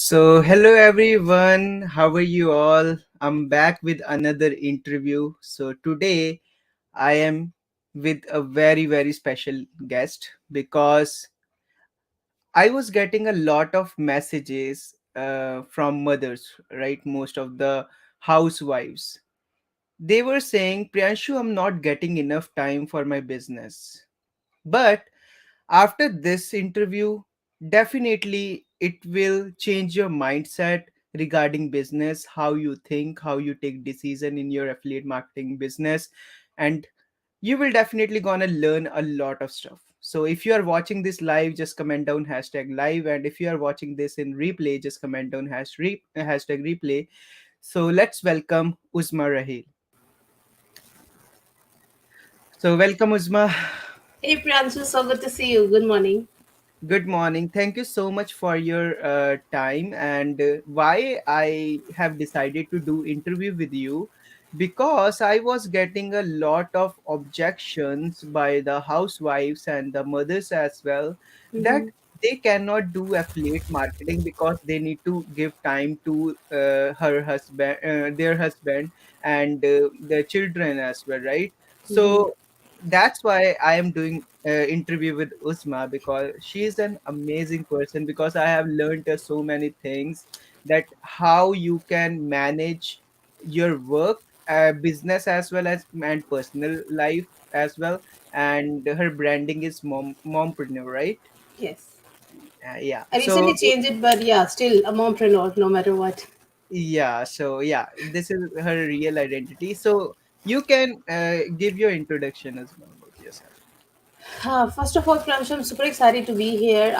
Hello everyone. How are you all? I'm back with another interview. Today I am with a very special guest because I was getting a lot of messages from mothers, right? Most of the housewives. They were saying, Priyanshu, I'm not getting enough time for my business. But after this interview, definitely it will change your mindset regarding business, how you think, how you take decision in your affiliate marketing business, and you will definitely gonna learn a lot of stuff. So if you are watching this live, just comment down hashtag live, and if you are watching this in replay, just comment down hashtag replay. So let's welcome Uzma Raheel. So welcome, Uzma. Hey Priyanshu, so good to see you. Good morning. Good morning. Thank you so much for your time. And why I have decided to do interview with you, because I was getting a lot of objections by the housewives and the mothers as well, that Mm-hmm. they cannot do affiliate marketing because they need to give time to their husband, and their children as well, right? Mm-hmm. So that's why I am doing interview with Usma, because she is an amazing person, because I have learned so many things, that how you can manage your work, business as well as and personal life as well. And her branding is mompreneur, right? Yes. Yeah. I recently changed it, but yeah, still a mompreneur no matter what. Yeah, this is her real identity. So you can give your introduction as well about yourself. First of all, Priyanshu, I'm super excited to be here,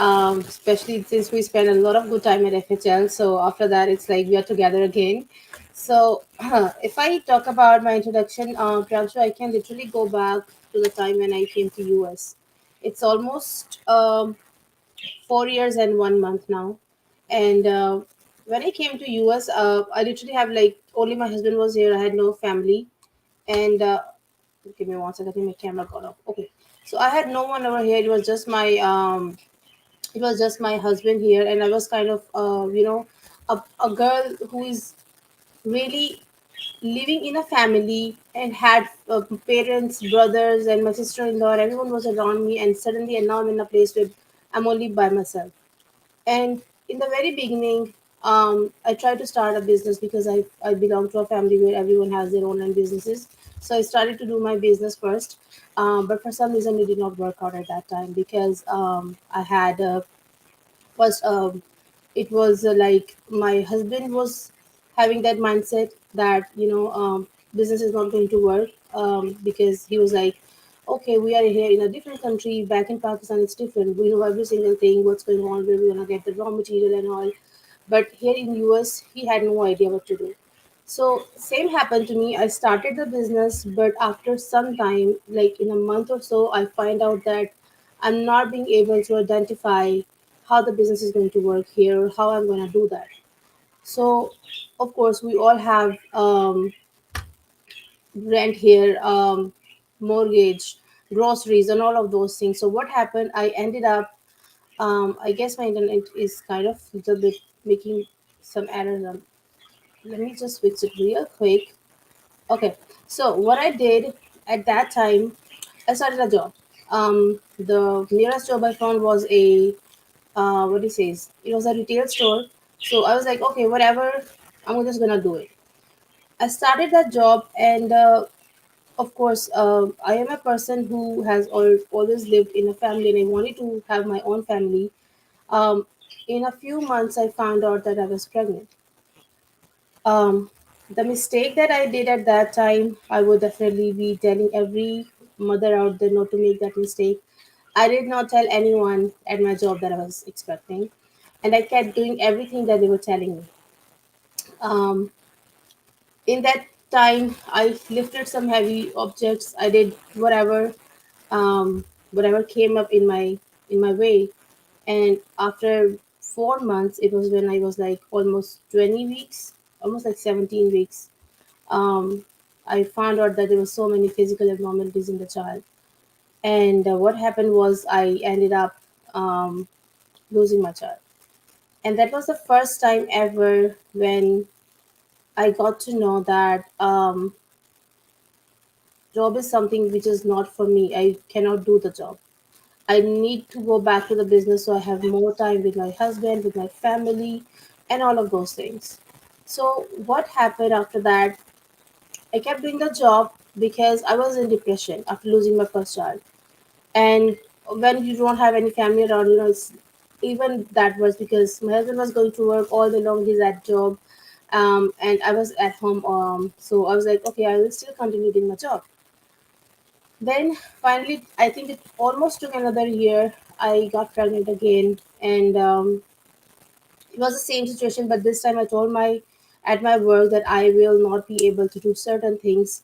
especially since we spent a lot of good time at FHL. So after that, it's like we are together again. So if I talk about my introduction, Priyanshu, I can literally go back to the time when I came to US. It's almost 4 years and 1 month now. And when I came to US, I literally have like only my husband was here. I had no family, and give me one second. I think my camera got off. Okay, so I had no one over here. It was just my husband here, and I was kind of a girl who is really living in a family and had parents, brothers, and my sister-in-law. Everyone was around me, and suddenly, and now I'm in a place where I'm only by myself. And in the very beginning, I tried to start a business because I belong to a family where everyone has their online businesses. So I started to do my business first. But for some reason, it did not work out at that time because I had first, it was like my husband was having that mindset that, business is not going to work because he was like, okay, we are here in a different country. Back in Pakistan, it's different. We know every single thing, what's going on, where we're gonna get the raw material and all. But here in US, he had no idea what to do. So same happened to me. I started the business, but after some time, like in a month or so, I find out that I'm not being able to identify how the business is going to work here, how I'm going to do that. So, of course, we all have rent here, mortgage, groceries, and all of those things. So, what happened? I ended up, I guess my internet is kind of a little bit making some errors. Let me just fix it real quick. Okay, so what I did at that time, I started a job. The nearest job I found was a what he says. It was a retail store. So I was like, okay, whatever, I'm just gonna do it. I started that job, and of course, I am a person who has always lived in a family, and I wanted to have my own family. Um, in a few months, I found out that I was pregnant. Um, the mistake that I did at that time, I would definitely be telling every mother out there not to make that mistake. I did not tell anyone at my job that I was expecting, and I kept doing everything that they were telling me. Um, in that time, I lifted some heavy objects. I did whatever came up in my way, and after 4 months, it was when I was like almost 20 weeks, almost like 17 weeks. um, I found out that there were so many physical abnormalities in the child. And what happened was I ended up losing my child. And that was the first time ever when I got to know that job is something which is not for me. I cannot do the job. I need to go back to the business so I have more time with my husband, with my family, and all of those things. So, what happened after that? I kept doing the job because I was in depression after losing my first child. And when you don't have any family around, it's even that was because my husband was going to work all day long, he's at job. And I was at home. So I was like, okay, I will still continue doing my job. Then finally, I think it almost took another year. I got pregnant again, and it was the same situation. But this time, I told my at my work that I will not be able to do certain things.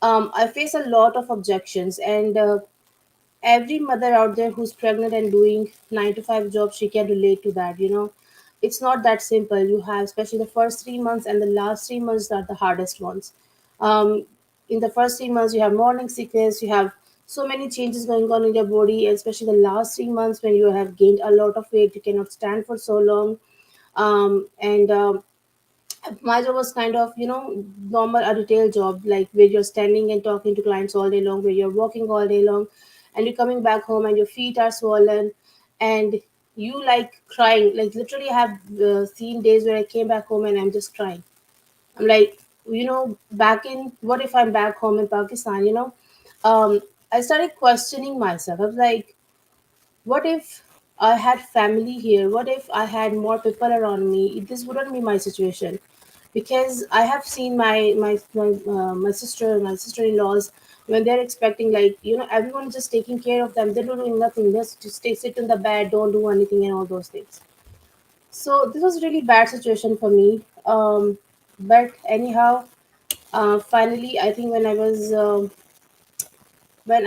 I face a lot of objections, and every mother out there who's pregnant and doing 9 to 5 jobs, she can relate to that. It's not that simple. You have, especially the first 3 months and the last 3 months, are the hardest ones. um, in the first 3 months, you have morning sickness, you have so many changes going on in your body, especially the last 3 months when you have gained a lot of weight, you cannot stand for so long. And My job was kind of, normal a retail job, like where you're standing and talking to clients all day long, where you're walking all day long, and you're coming back home and your feet are swollen, and you like crying. Like literally, I have seen days where I came back home and I'm just crying. I'm like, back in what if I'm back home in Pakistan? I started questioning myself. I was like, what if I had family here? What if I had more people around me? This wouldn't be my situation, because I have seen my sister, my sister-in-laws, when they're expecting, like, everyone is just taking care of them. They're doing nothing. Just stay, sit in the bed, don't do anything, and all those things. So this was a really bad situation for me. But anyhow, finally, I think when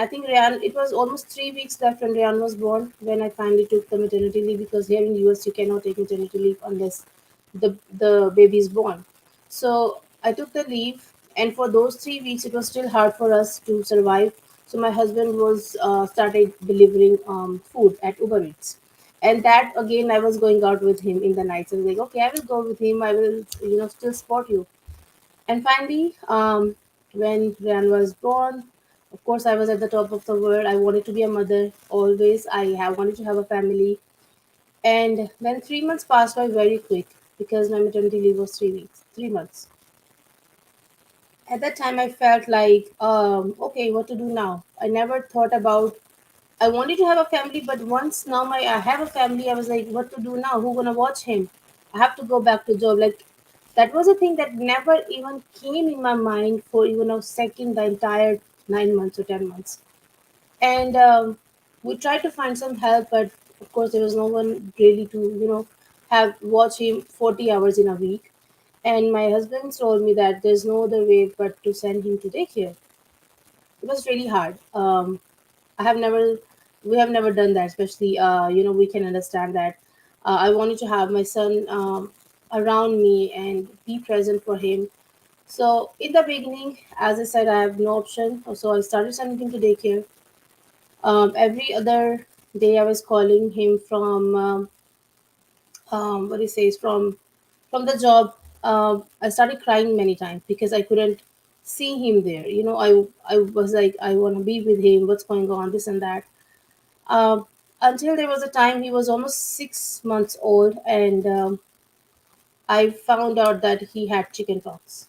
I think Ryan, it was almost 3 weeks left when Ryan was born, when I finally took the maternity leave, because here in US you cannot take maternity leave unless the baby is born. So I took the leave, and for those 3 weeks it was still hard for us to survive. So my husband was started delivering food at Uber Eats, and that again I was going out with him in the nights. I was like, okay, I will go with him. I will still support you. And finally, when Ryan was born, of course, I was at the top of the world. I wanted to be a mother always. Wanted to have a family. And then 3 months passed by very quick because my maternity leave was 3 weeks, 3 months. At that time, I felt like, okay, what to do now? I never thought about. I wanted to have a family, but once now I have a family, I was like, what to do now? Who gonna watch him? I have to go back to job. Like that was a thing that never even came in my mind for even a second the entire 9 months or 10 months. And we tried to find some help, but of course there was no one really to have watch him 40 hours in a week. And my husband told me that there's no other way but to send him to daycare. It was really hard. I have never, we have never done that, especially, we can understand that. I wanted to have my son around me and be present for him. So in the beginning, as I said, I have no option. So I started sending him to daycare. Every other day, I was calling him from what he says from the job. I started crying many times because I couldn't see him there. I was like, I want to be with him. What's going on? This and that. Um, until there was a time he was almost 6 months old, and I found out that he had chickenpox.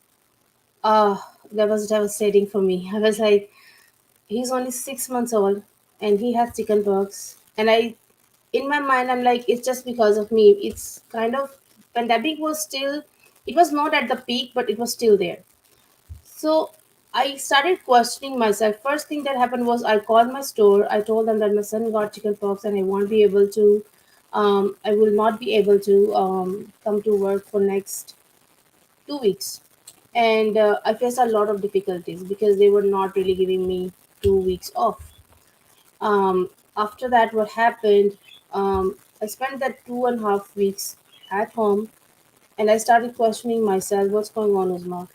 That was devastating for me. I was like, he's only 6 months old, and he has chickenpox, and in my mind, I'm like, it's just because of me. It's kind of pandemic was still, it was not at the peak, but it was still there. So I started questioning myself. First thing that happened was I called my store. I told them that my son got chickenpox and I won't be able to. I will not be able to come to work for next 2 weeks, and I faced a lot of difficulties because they were not really giving me 2 weeks off. After that, what happened? I spent that 2.5 weeks at home, and I started questioning myself, what's going on, Uzma?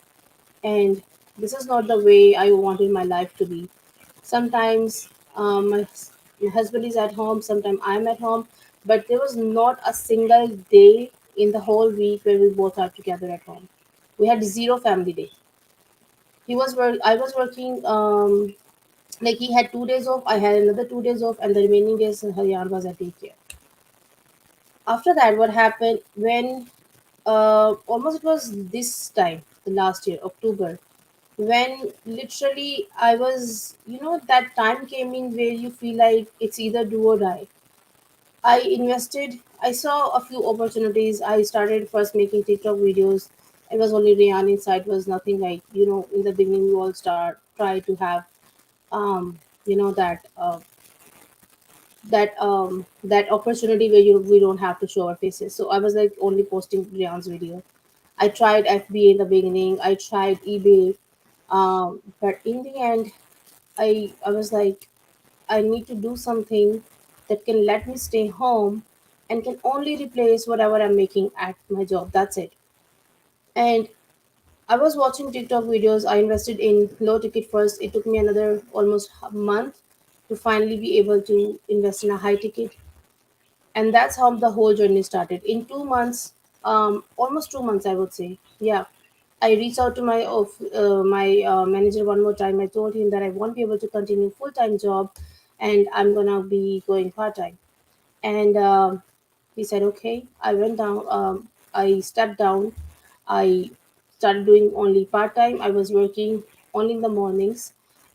And this is not the way I wanted my life to be. Sometimes my husband is at home, sometimes I'm at home. but there was not a single day in the whole week where we both are together at home. We had zero family day. I was working, like he had 2 days off, I had another 2 days off, and the remaining days Haryan was at daycare. After that, what happened when almost it was this time, the last year, October, when literally I was, that time came in where you feel like it's either do or die. I invested, I saw a few opportunities. I started first making TikTok videos. It was only Rihan inside, was nothing like, in the beginning we all try to have that that opportunity where we don't have to show our faces. So I was like only posting Rihan's video. I tried FBA in the beginning. I tried eBay, but in the end, I was like, I need to do something that can let me stay home and can only replace whatever I'm making at my job. That's it. And I was watching TikTok videos. I invested in low ticket first. It took me another almost a month to finally be able to invest in a high ticket, and that's how the whole journey started. In 2 months, almost 2 months, I would say. Yeah, I reached out to my manager one more time. I told him that I won't be able to continue full time job, and I'm gonna be going part time. And he said, okay. I went down. I stepped down. I started doing only part time. I was working only in the mornings,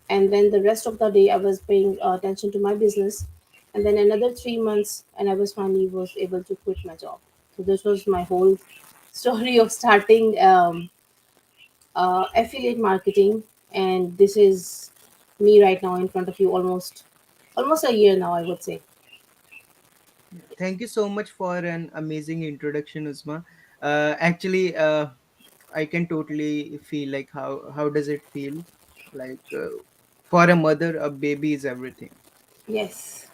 and then the rest of the day I was paying attention to my business. And then another 3 months, and I was able to quit my job. So this was my whole story of starting affiliate marketing, and this is me right now in front of you, almost a year now, I would say. Thank you so much for an amazing introduction, Uzma. Actually, I can totally feel like how does it feel like for a mother, a baby is everything, Yes,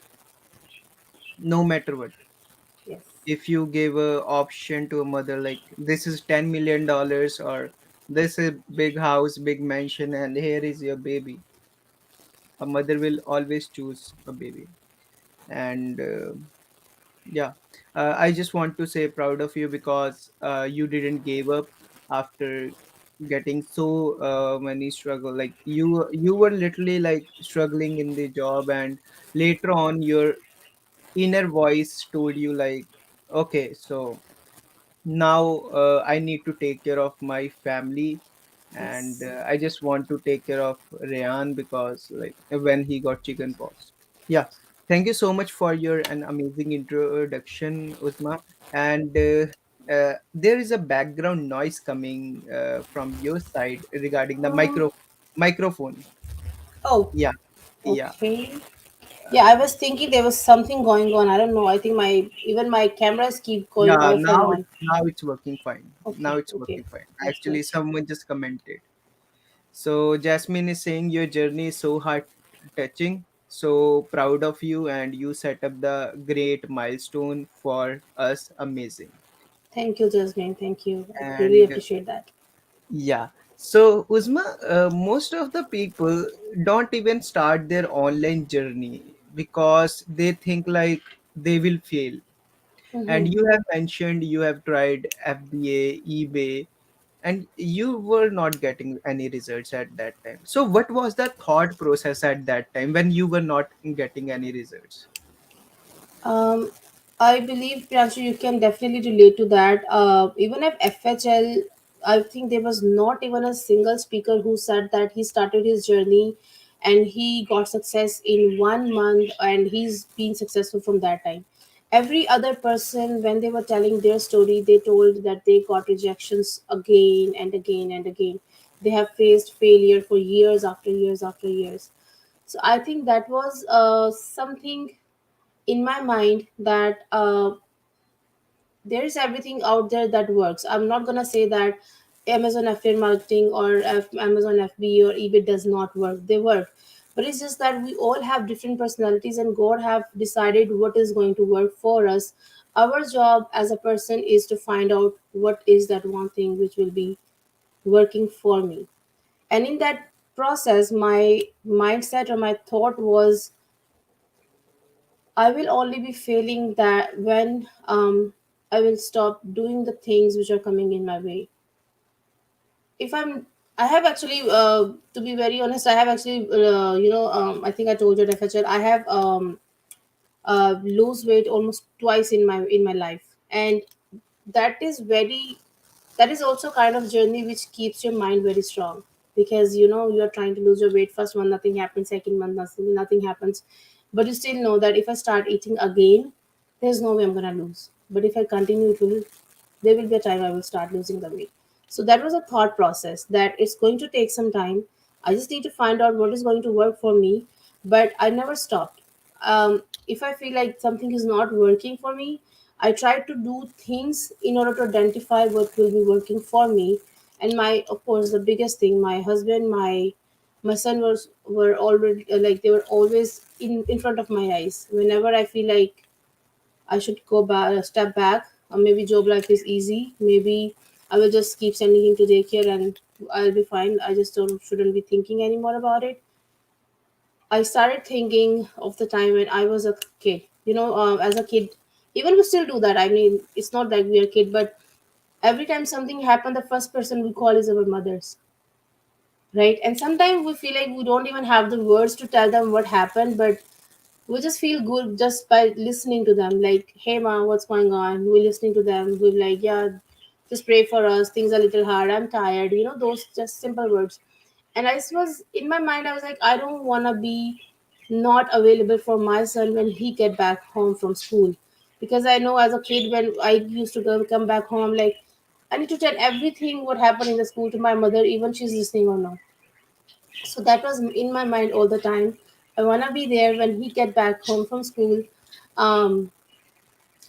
no matter what. yes. If you give a option to a mother like this is $10 million or this is big house, big mansion, and here is your baby, a mother will always choose a baby. And yeah, I just want to say proud of you because you didn't give up after getting so many struggle. Like you were literally like struggling in the job, and later on your inner voice told you like, okay, so now I need to take care of my family, and Yes. I just want to take care of Rayan because like when he got chicken pox. Yeah, thank you so much for your an amazing introduction, Uzma. And there is a background noise coming from your side regarding the Um, microphone. oh, Yeah, yeah, okay. Yeah, I was thinking there was something going on. I don't know. I think my cameras keep going yeah. off and on. Now it's working fine. Now Okay, it's okay. working fine. That's Actually, good. someone just commented. So Jasmine is saying your journey is so heart touching. So proud of you, and you set up the great milestone for us. Amazing. Thank you, Jasmine. Thank you. I really And appreciate that. yeah, so Uzma, most of the people don't even start their online journey because they think like they will fail. Mm-hmm. And you have mentioned you have tried FBA, eBay, and you were not getting any results at that time. So what was the thought process at that time when you were not getting any results? Um, I believe, Priyanshu, you can definitely relate to that. Even at FHL, I think there was not even a single speaker who said that he started his journey and he got success in 1 month and he's been successful from that time. Every other person, when they were telling their story, they told that they got rejections again and again and again. They have faced failure for years after years after years. So I think that was something in my mind that there is everything out there that works. I'm not gonna say that Amazon affiliate marketing or Amazon FB or eBay does not work. They work, but it's just that we all have different personalities, and God have decided what is going to work for us. Our job as a person is to find out what is that one thing which will be working for me. And in that process, my mindset or my thought was I will only be failing that when I will stop doing the things which are coming in my way. If I'm I have actually to be very honest, I have actually I think I told you at FHL, I have lose weight almost twice in my life. And that is very that is also kind of journey which keeps your mind very strong, because you're trying to lose your weight. First month nothing happens, second month nothing happens, but you still know that if I start eating again, there's no way I'm gonna lose. But if I continue, there will be a time I will start losing the weight. So that was a thought process that it's going to take some time. I just need to find out what is going to work for me, but I never stopped. If I feel like something is not working for me, I try to do things in order to identify what will be working for me. And my, of course, the biggest thing, my husband, my son were already like they were always in front of my eyes. Whenever I feel like I should go back, step back, or maybe job life is easy. Maybe I will just keep sending him to daycare and I'll be fine. I just don't shouldn't be thinking anymore about it. I started thinking of the time when I was a kid. As a kid, even we still do that. I mean, it's not like we are kid, but every time something happened, the first person we call is our mothers, right? And sometimes we feel like we don't even have the words to tell them what happened, but we just feel good just by listening to them. Like, hey mom, what's going on? We're listening to them. We're like, yeah, just pray for us, things are a little hard, I'm tired, those just simple words. And I was in my mind, I was like, I don't want to be not available for my son when he get back home from school. Because I know as a kid, when I used to come back home, I'm like, I need to tell everything what happened in the school to my mother, even she's listening or not. So that was in my mind all the time. I want to be there when he get back home from school, um,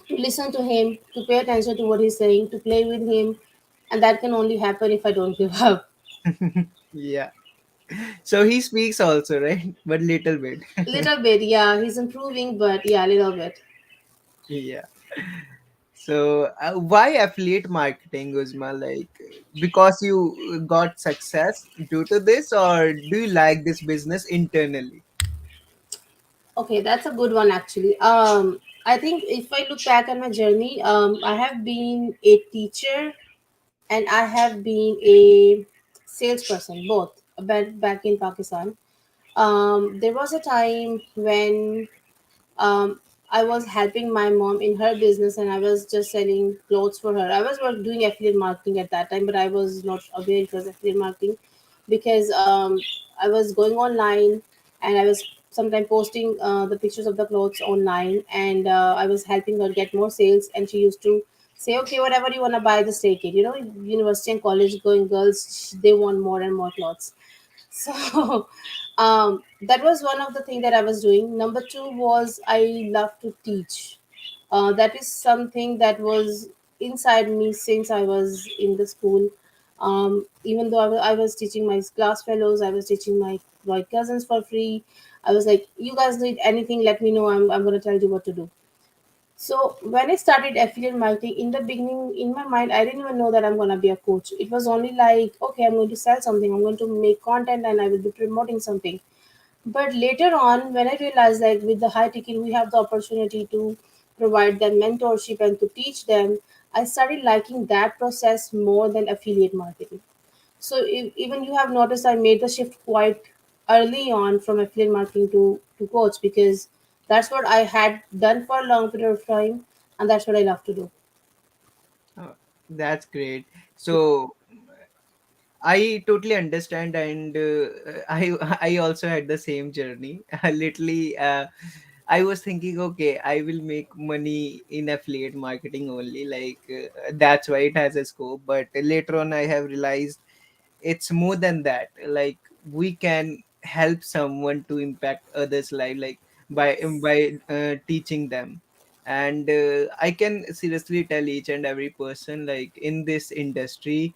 to listen to him, to pay attention to what he's saying, to play with him. And that can only happen if I don't give up. Yeah. So he speaks also, right? But little bit. Little bit, yeah, he's improving, but yeah, a little bit. Yeah. So why affiliate marketing, Uzma? Like, because you got success due to this, or do you like this business internally? Okay, that's a good one actually. I think if I look back on my journey, I have been a teacher and I have been a salesperson, both back in Pakistan. There was a time when um, I was helping my mom in her business and I was just selling clothes for her. I was doing affiliate marketing at that time, but I was not aware it was affiliate marketing, because I was going online and I was sometimes posting the pictures of the clothes online, and I was helping her get more sales. And she used to say, okay, whatever you want to buy, just take it. University and college going girls, they want more and more clothes. So that was one of the things that I was doing. Number two was I love to teach. That is something that was inside me since I was in the school. Even though I was teaching my class fellows, I was teaching my cousins for free. I was like, you guys need anything, let me know. I'm going to tell you what to do. So when I started affiliate marketing, in the beginning, in my mind, I didn't even know that I'm gonna be a coach. It was only like, okay, I'm going to sell something, I'm going to make content, and I will be promoting something. But later on, when I realized that with the high ticket, we have the opportunity to provide them mentorship and to teach them, I started liking that process more than affiliate marketing. So even you have noticed, I made the shift quite early on from affiliate marketing to coach, because that's what I had done for a long period of time, and that's what I love to do. Oh, that's great. So I totally understand, and I I also had the same journey. Literally, I was thinking, okay, I will make money in affiliate marketing only. Like that's why it has a scope. But later on, I have realized it's more than that. Like we can help someone to impact others' life, like Yes. by teaching them. And I can seriously tell each and every person, like in this industry,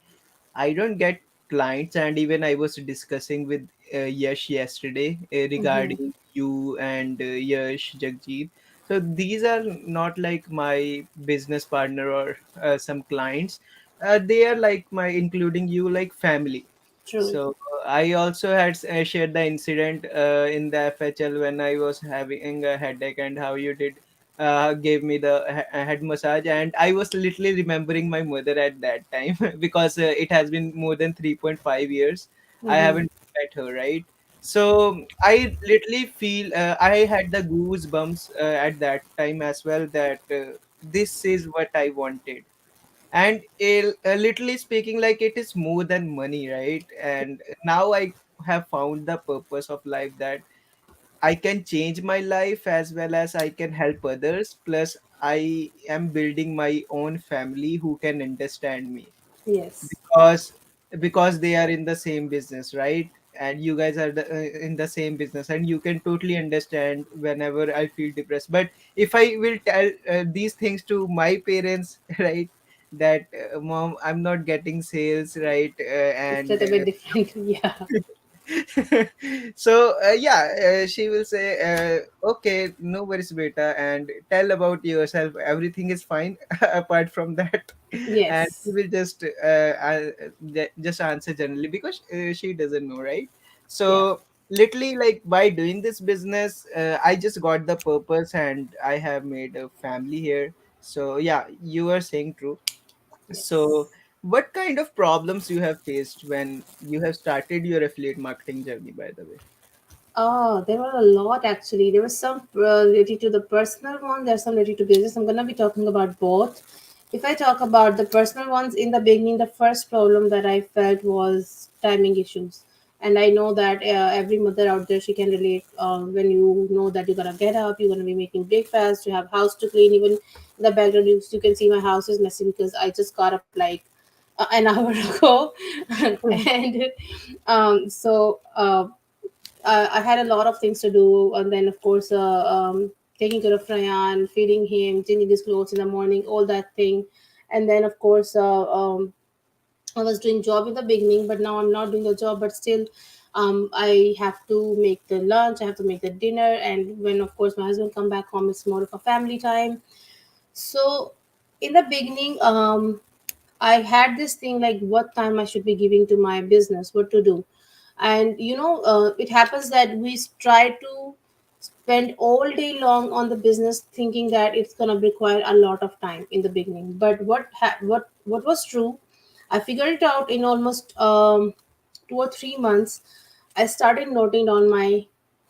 I don't get clients, and even I was discussing with Yash yesterday Mm-hmm. regarding you and Yash Jagjit. So these are not like my business partner or some clients. They are like my, including you, like family. True. So I also had shared the incident in the FHL when I was having a headache, and how you did gave me the head massage, and I was literally remembering my mother at that time because it has been more than 3.5 years. I Mm-hmm. haven't met her, right? So I literally feel I had the goosebumps at that time as well, that this is what I wanted. And literally speaking, like, it is more than money, right? And now I have found the purpose of life, that I can change my life as well as I can help others, plus I am building my own family who can understand me, Yes. because they are in the same business, right? And you guys are in the same business, and you can totally understand whenever I feel depressed. But if I will tell these things to my parents, right, that mom, I'm not getting sales, right, It's and a bit different. Yeah. so yeah, she will say, okay, no worries beta, and tell about yourself, everything is fine apart from that. And she Yes. will just just answer generally, because she doesn't know, right? Yeah. So literally, like, by doing this business, I just got the purpose, and I have made a family here. So yeah, you are saying true. So Yes. what kind of problems you have faced when you have started your affiliate marketing journey, by the way? Oh, there were a lot actually. There was some related to the personal one. There's some related to business. I'm gonna be talking about both. If I talk about the personal ones, in the beginning, the first problem that I felt was timing issues. And I know that every mother out there, she can relate. When you know that you're gonna get up, you're gonna be making breakfast, you have house to clean. Even in the background, you can see my house is messy because I just got up like an hour ago, and I had a lot of things to do, and then of course, taking care of Ryan, feeding him, changing his clothes in the morning, all that thing, and then of course, I was doing job in the beginning, but now I'm not doing the job, but still, I have to make the lunch, I have to make the dinner, and when of course my husband come back home, it's more of a family time. So in the beginning, I had this thing like what time I should be giving to my business, what to do. And it happens that we try to spend all day long on the business thinking that it's going to require a lot of time in the beginning. But what was true, I figured it out in almost 2 or 3 months. I started noting down my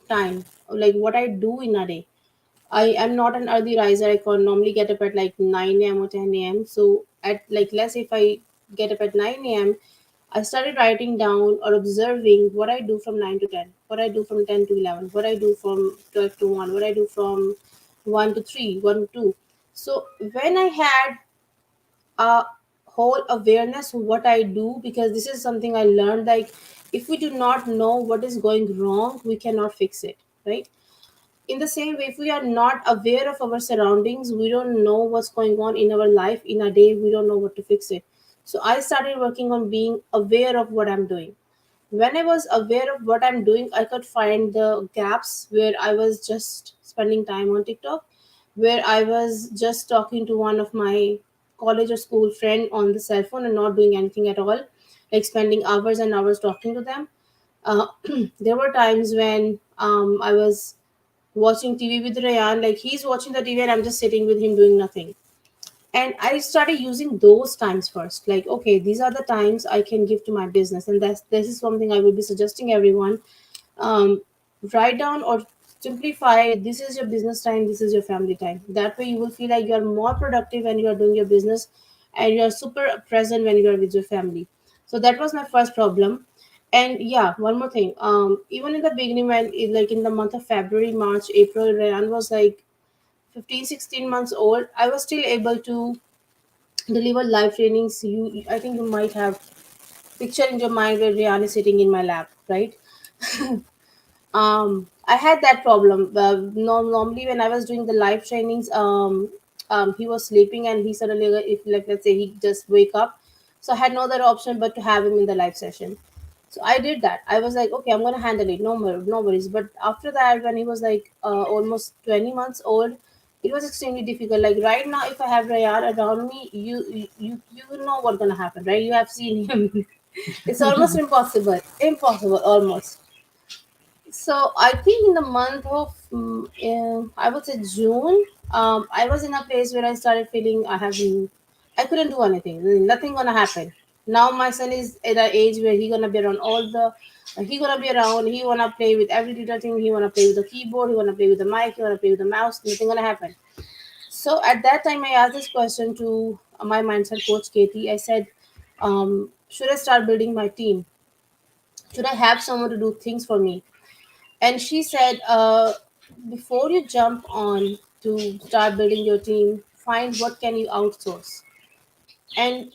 time, like what I do in a day. I am not an early riser. I can normally get up at like 9 a.m. or 10 a.m. So at like let's say if I get up at 9 a.m., I started writing down or observing what I do from 9 to 10, what I do from 10 to 11, what I do from 12 to 1, what I do from 1 to 3, 1 to 2. So when I had a whole awareness of what I do, because this is something I learned, like if we do not know what is going wrong, we cannot fix it, right? In the same way, if we are not aware of our surroundings, we don't know what's going on in our life in a day, we don't know what to fix it. So I started working on being aware of what I'm doing. When I was aware of what I'm doing, I could find the gaps where I was just spending time on TikTok, where I was just talking to one of my college or school friend on the cell phone and not doing anything at all, like spending hours and hours talking to them. uh, there were times when I was watching TV with Rayan, like he's watching the TV and I'm just sitting with him doing nothing. And I started using those times first. Like, okay, these are the times I can give to my business, and this is something I will be suggesting everyone. Um, Write down or simplify. This is your business time. This is your family time. That way, you will feel like you are more productive when you are doing your business, and you are super present when you are with your family. So that was my first problem. And yeah, one more thing. Even in the beginning, when like in the month of February, March, April, Rayan was like 15, 16 months old. I was still able to deliver live trainings. I think you might have picture in your mind where Rayan is sitting in my lap, right? I had that problem. No, normally when I was doing the live trainings, he was sleeping and he suddenly, if like let's say he just wake up, so I had no other option but to have him in the live session. So I did that. I was like, okay, I'm gonna handle it. No more, no worries. But after that, when he was like almost 20 months old, it was extremely difficult. Like right now, if I have Rayar around me, you know what's gonna happen, right? You have seen him. It's almost impossible. Impossible, almost. So I think in the month of, I would say June, I was in a place where I started feeling I couldn't do anything. Nothing gonna happen. Now my son is at an age where he gonna be around he gonna be around. He wanna play with every little thing. He wanna play with the keyboard. He wanna play with the mic. He wanna play with the mouse. Nothing gonna happen. So at that time, I asked this question to my mindset coach Katie. I said, should I start building my team? Should I have someone to do things for me? And she said, before you jump on to start building your team, find what can you outsource. And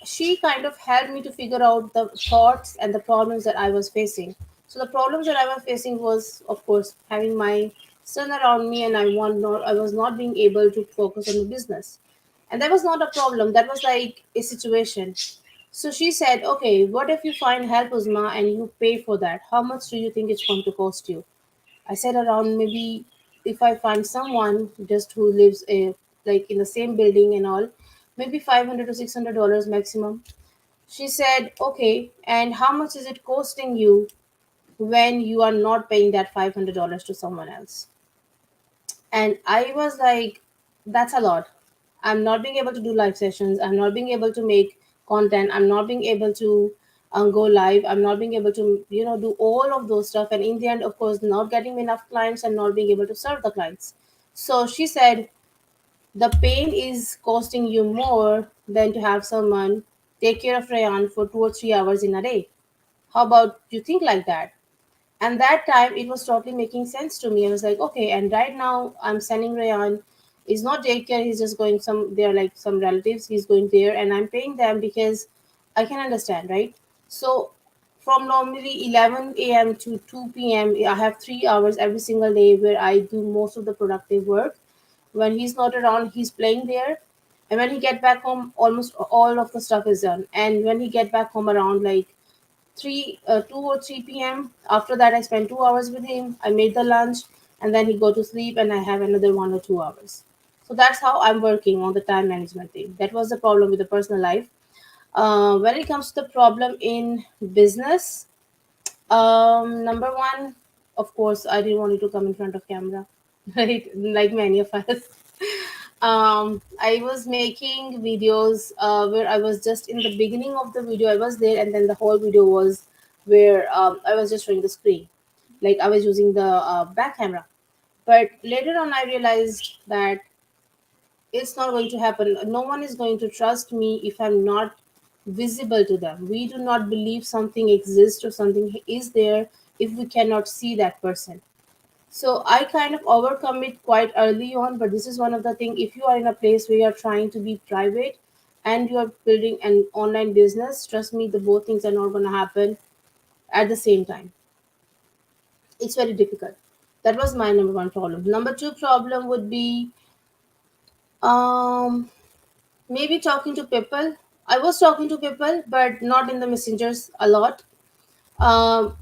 she kind of helped me to figure out the thoughts and the problems that I was facing. So the problems that I was facing was, of course, having my son around me, and I was not being able to focus on the business. And that was not a problem. That was like a situation. So she said, okay, what if you find help, Uzma, and you pay for that? How much do you think it's going to cost you? I said around maybe if I find someone just who lives like in the same building and all, maybe $500 to $600 maximum. She said, okay, and how much is it costing you when you are not paying that $500 to someone else? And I was like, that's a lot. I'm not being able to do live sessions. I'm not being able to make content. I'm not being able to go live. I'm not being able to, do all of those stuff. And in the end, of course, not getting enough clients and not being able to serve the clients. So she said, the pain is costing you more than to have someone take care of Rayan for 2 or 3 hours in a day. How about you think like that? And that time it was totally making sense to me. I was like, okay, and right now I'm sending Rayan. He's not daycare, he's just going they're like some relatives, he's going there and I'm paying them because I can understand, right? So from normally 11 a.m. to 2 p.m., I have 3 hours every single day where I do most of the productive work. When he's not around, he's playing there. And when he get back home, almost all of the stuff is done. And when he get back home around like 2 or 3 p.m. After that, I spend 2 hours with him. I make the lunch, and then he go to sleep, and I have another 1 or 2 hours. So that's how I'm working on the time management thing. That was the problem with the personal life. When it comes to the problem in business, number one, of course, I didn't want you to come in front of camera, right? Like many of us. I was making videos where I was just in the beginning of the video, I was there, and then the whole video was where I was just showing the screen. Like I was using the back camera. But later on, I realized that it's not going to happen. No one is going to trust me if I'm not visible to them. We do not believe something exists or something is there if we cannot see that person. So I kind of overcome it quite early on, but this is one of the things. If you are in a place where you are trying to be private and you are building an online business, trust me, the both things are not going to happen at the same time. It's very difficult. That was my number one problem. Number two problem would be um, maybe talking to people. I was talking to people, but not in the messengers a lot. Um,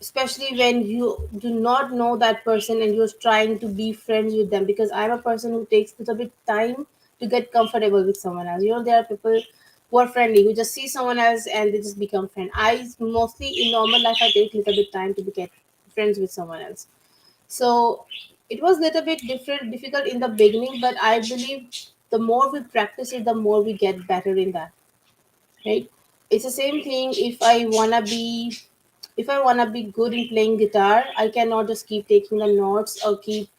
Especially when you do not know that person and you're trying to be friends with them, because I'm a person who takes a little bit time to get comfortable with someone else. There are people who are friendly, who just see someone else and they just become friends. I mostly in normal life I take a little bit time to get friends with someone else. So it was a little bit difficult in the beginning, but I believe the more we practice it, the more we get better in that, right? It's the same thing. If I wanna be good in playing guitar, I cannot just keep taking the notes or keep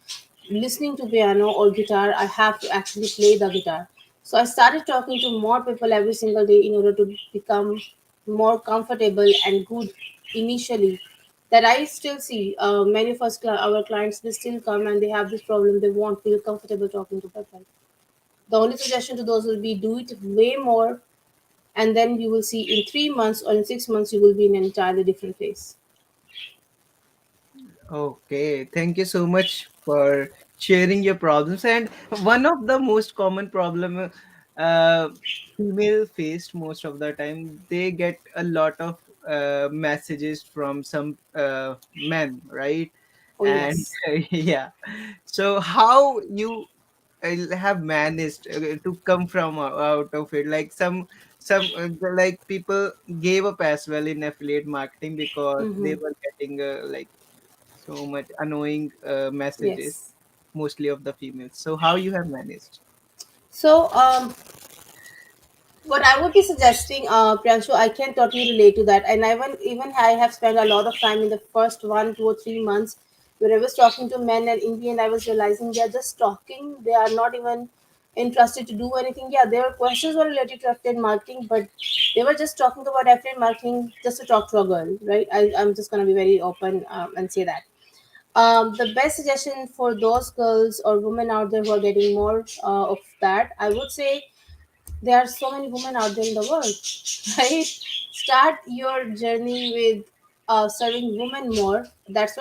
listening to piano or guitar. I have to actually play the guitar. So I started talking to more people every single day in order to become more comfortable and good initially. That I still see many of our clients, they still come and they have this problem. They won't feel comfortable talking to people. The only suggestion to those will be do it way more, and then you will see in 3 months or in 6 months you will be in an entirely different place. Okay, thank you so much for sharing your problems. And one of the most common problem female faced most of the time, they get a lot of messages from some men, right? Oh And yes. yeah, so how you have managed to come from out of it? Like some like people gave up as well in affiliate marketing because they Mm-hmm. were getting like so much annoying messages, Yes. mostly of the females. So how you have managed? So, what I would be suggesting, Priyanshu, I can totally relate to that. And even I have spent a lot of time in the first 1, 2, or 3 months where I was talking to men, and in the end, I was realizing they are just talking. They are not even interested to do anything. Yeah, their questions were related to affiliate marketing, but they were just talking about affiliate marketing just to talk to a girl, right? I'm just going to be very open and say that. The best suggestion for those girls or women out there who are getting more of that, I would say there are so many women out there in the world, right? Start your journey with serving women more. That's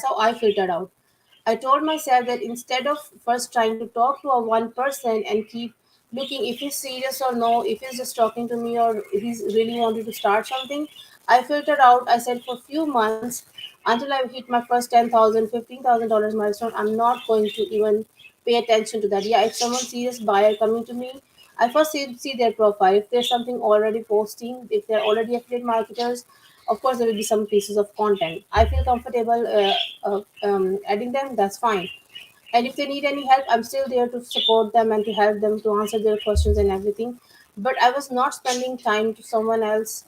how I filtered out. I told myself that instead of first trying to talk to a one person and keep looking if he's serious or no, if he's just talking to me or if he's really wanted to start something, I filtered out. I said for a few months until I hit my first 10,000, $15,000 milestone, I'm not going to even pay attention to that. Yeah, if someone's serious buyer coming to me, I first see their profile. If there's something already posting, if they're already affiliate marketers, of course there will be some pieces of content. I feel comfortable adding them. That's fine. And if they need any help, I'm still there to support them and to help them to answer their questions and everything. But I was not spending time to someone else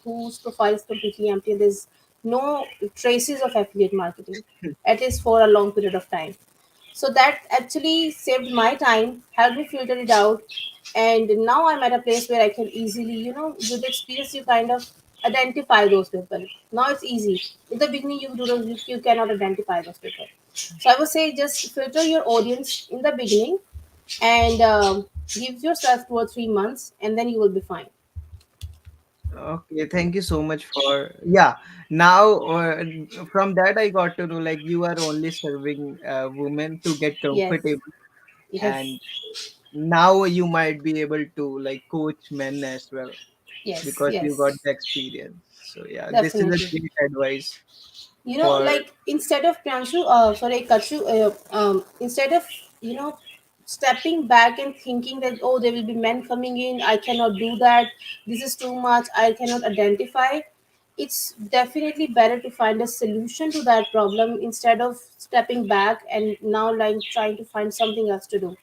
whose profile is completely empty. There's no traces of affiliate marketing, at least for a long period of time. So that actually saved my time, helped me filter it out, and now I'm at a place where I can easily, with experience, you kind of identify those people. Now it's easy. In the beginning, you cannot identify those people. So I would say just filter your audience in the beginning and give yourself 2 or 3 months, and then you will be fine. Okay, thank you so much for, yeah. Now from that I got to know like you are only serving women to get Yes, comfortable, yes, and now you might be able to like coach men as well yes, because you got yes, the experience. So yeah, this is a definitely. great advice for. Like instead of Pranshu, sorry, I cut you. Instead of you know stepping back and thinking that, oh, there will be men coming in, I cannot do that. This is too much. I cannot identify. It's definitely better to find a solution to that problem instead of stepping back and now like trying to find something else to do,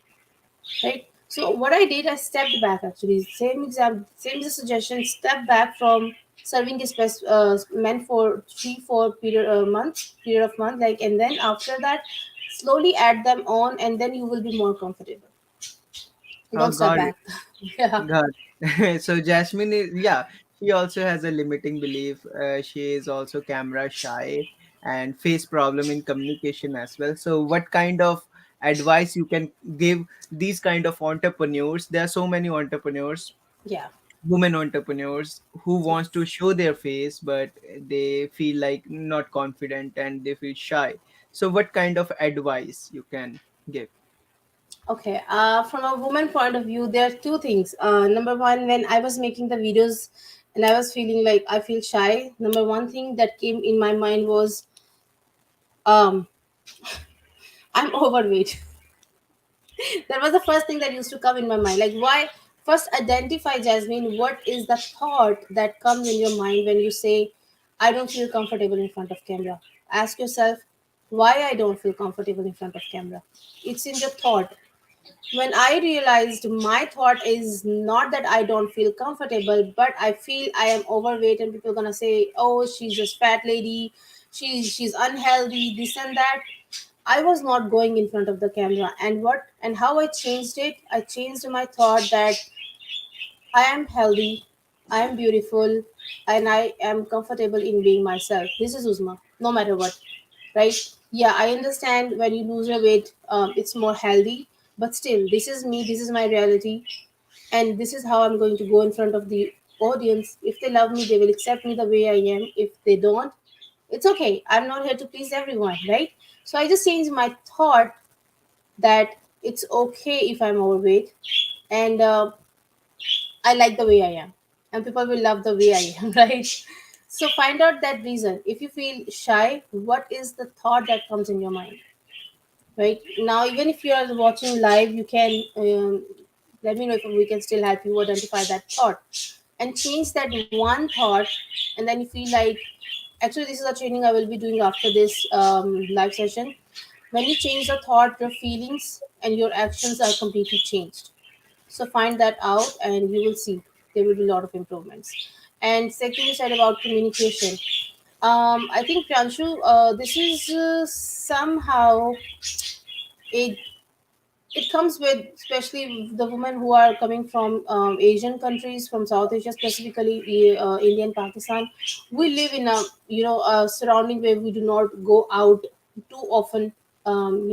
right? So what I did, I stepped back actually. Same exam, same suggestion. Step back from serving is best meant for 3, 4 period of month, like, and then after that, slowly add them on, and then you will be more comfortable. Oh, Don't step got it. back. Yeah. Got it. So Jasmine is, yeah, she also has a limiting belief. She is also camera shy and face problem in communication as well. So what kind of advice you can give these kind of entrepreneurs? There are so many entrepreneurs, Yeah. women entrepreneurs who wants to Yes. show their face, but they feel like not confident and they feel shy. So what kind of advice you can give? Okay. From a woman point of view, there are two things. Number one, when I was making the videos and I was feeling like I feel shy, number one thing that came in my mind was, um, I'm overweight. That was the first thing that used to come in my mind. Like, why? First, identify, Jasmine, what is the thought that comes in your mind when you say, I don't feel comfortable in front of camera? Ask yourself, why I don't feel comfortable in front of camera. It's in the thought. When I realized my thought is not that I don't feel comfortable, but I feel I am overweight, and people are gonna say, "Oh, she's just fat lady, she's unhealthy, this and that." I was not going in front of the camera, and what and how I changed it. I changed my thought that I am healthy, I am beautiful, and I am comfortable in being myself. This is Uzma, no matter what, right? Yeah, I understand when you lose your weight, it's more healthy, but still, this is me, this is my reality, and this is how I'm going to go in front of the audience. If they love me, they will accept me the way I am. If they don't, it's okay. I'm not here to please everyone, right? So I just changed my thought that it's okay if I'm overweight, and I like the way I am, and people will love the way I am, right? So find out that reason. If you feel shy, what is the thought that comes in your mind, right? Now, even if you are watching live, you can Let me know if we can still help you identify that thought and change that one thought. And then you feel like, actually, this is a training I will be doing after this live session. When you change the thought, your feelings and your actions are completely changed. So find that out and you will see there will be a lot of improvements. And second, you said about communication. I think Pranshu, this is somehow a it comes with, especially the women who are coming from Asian countries, from South Asia, specifically India and Pakistan. We live in a a surrounding where we do not go out too often, and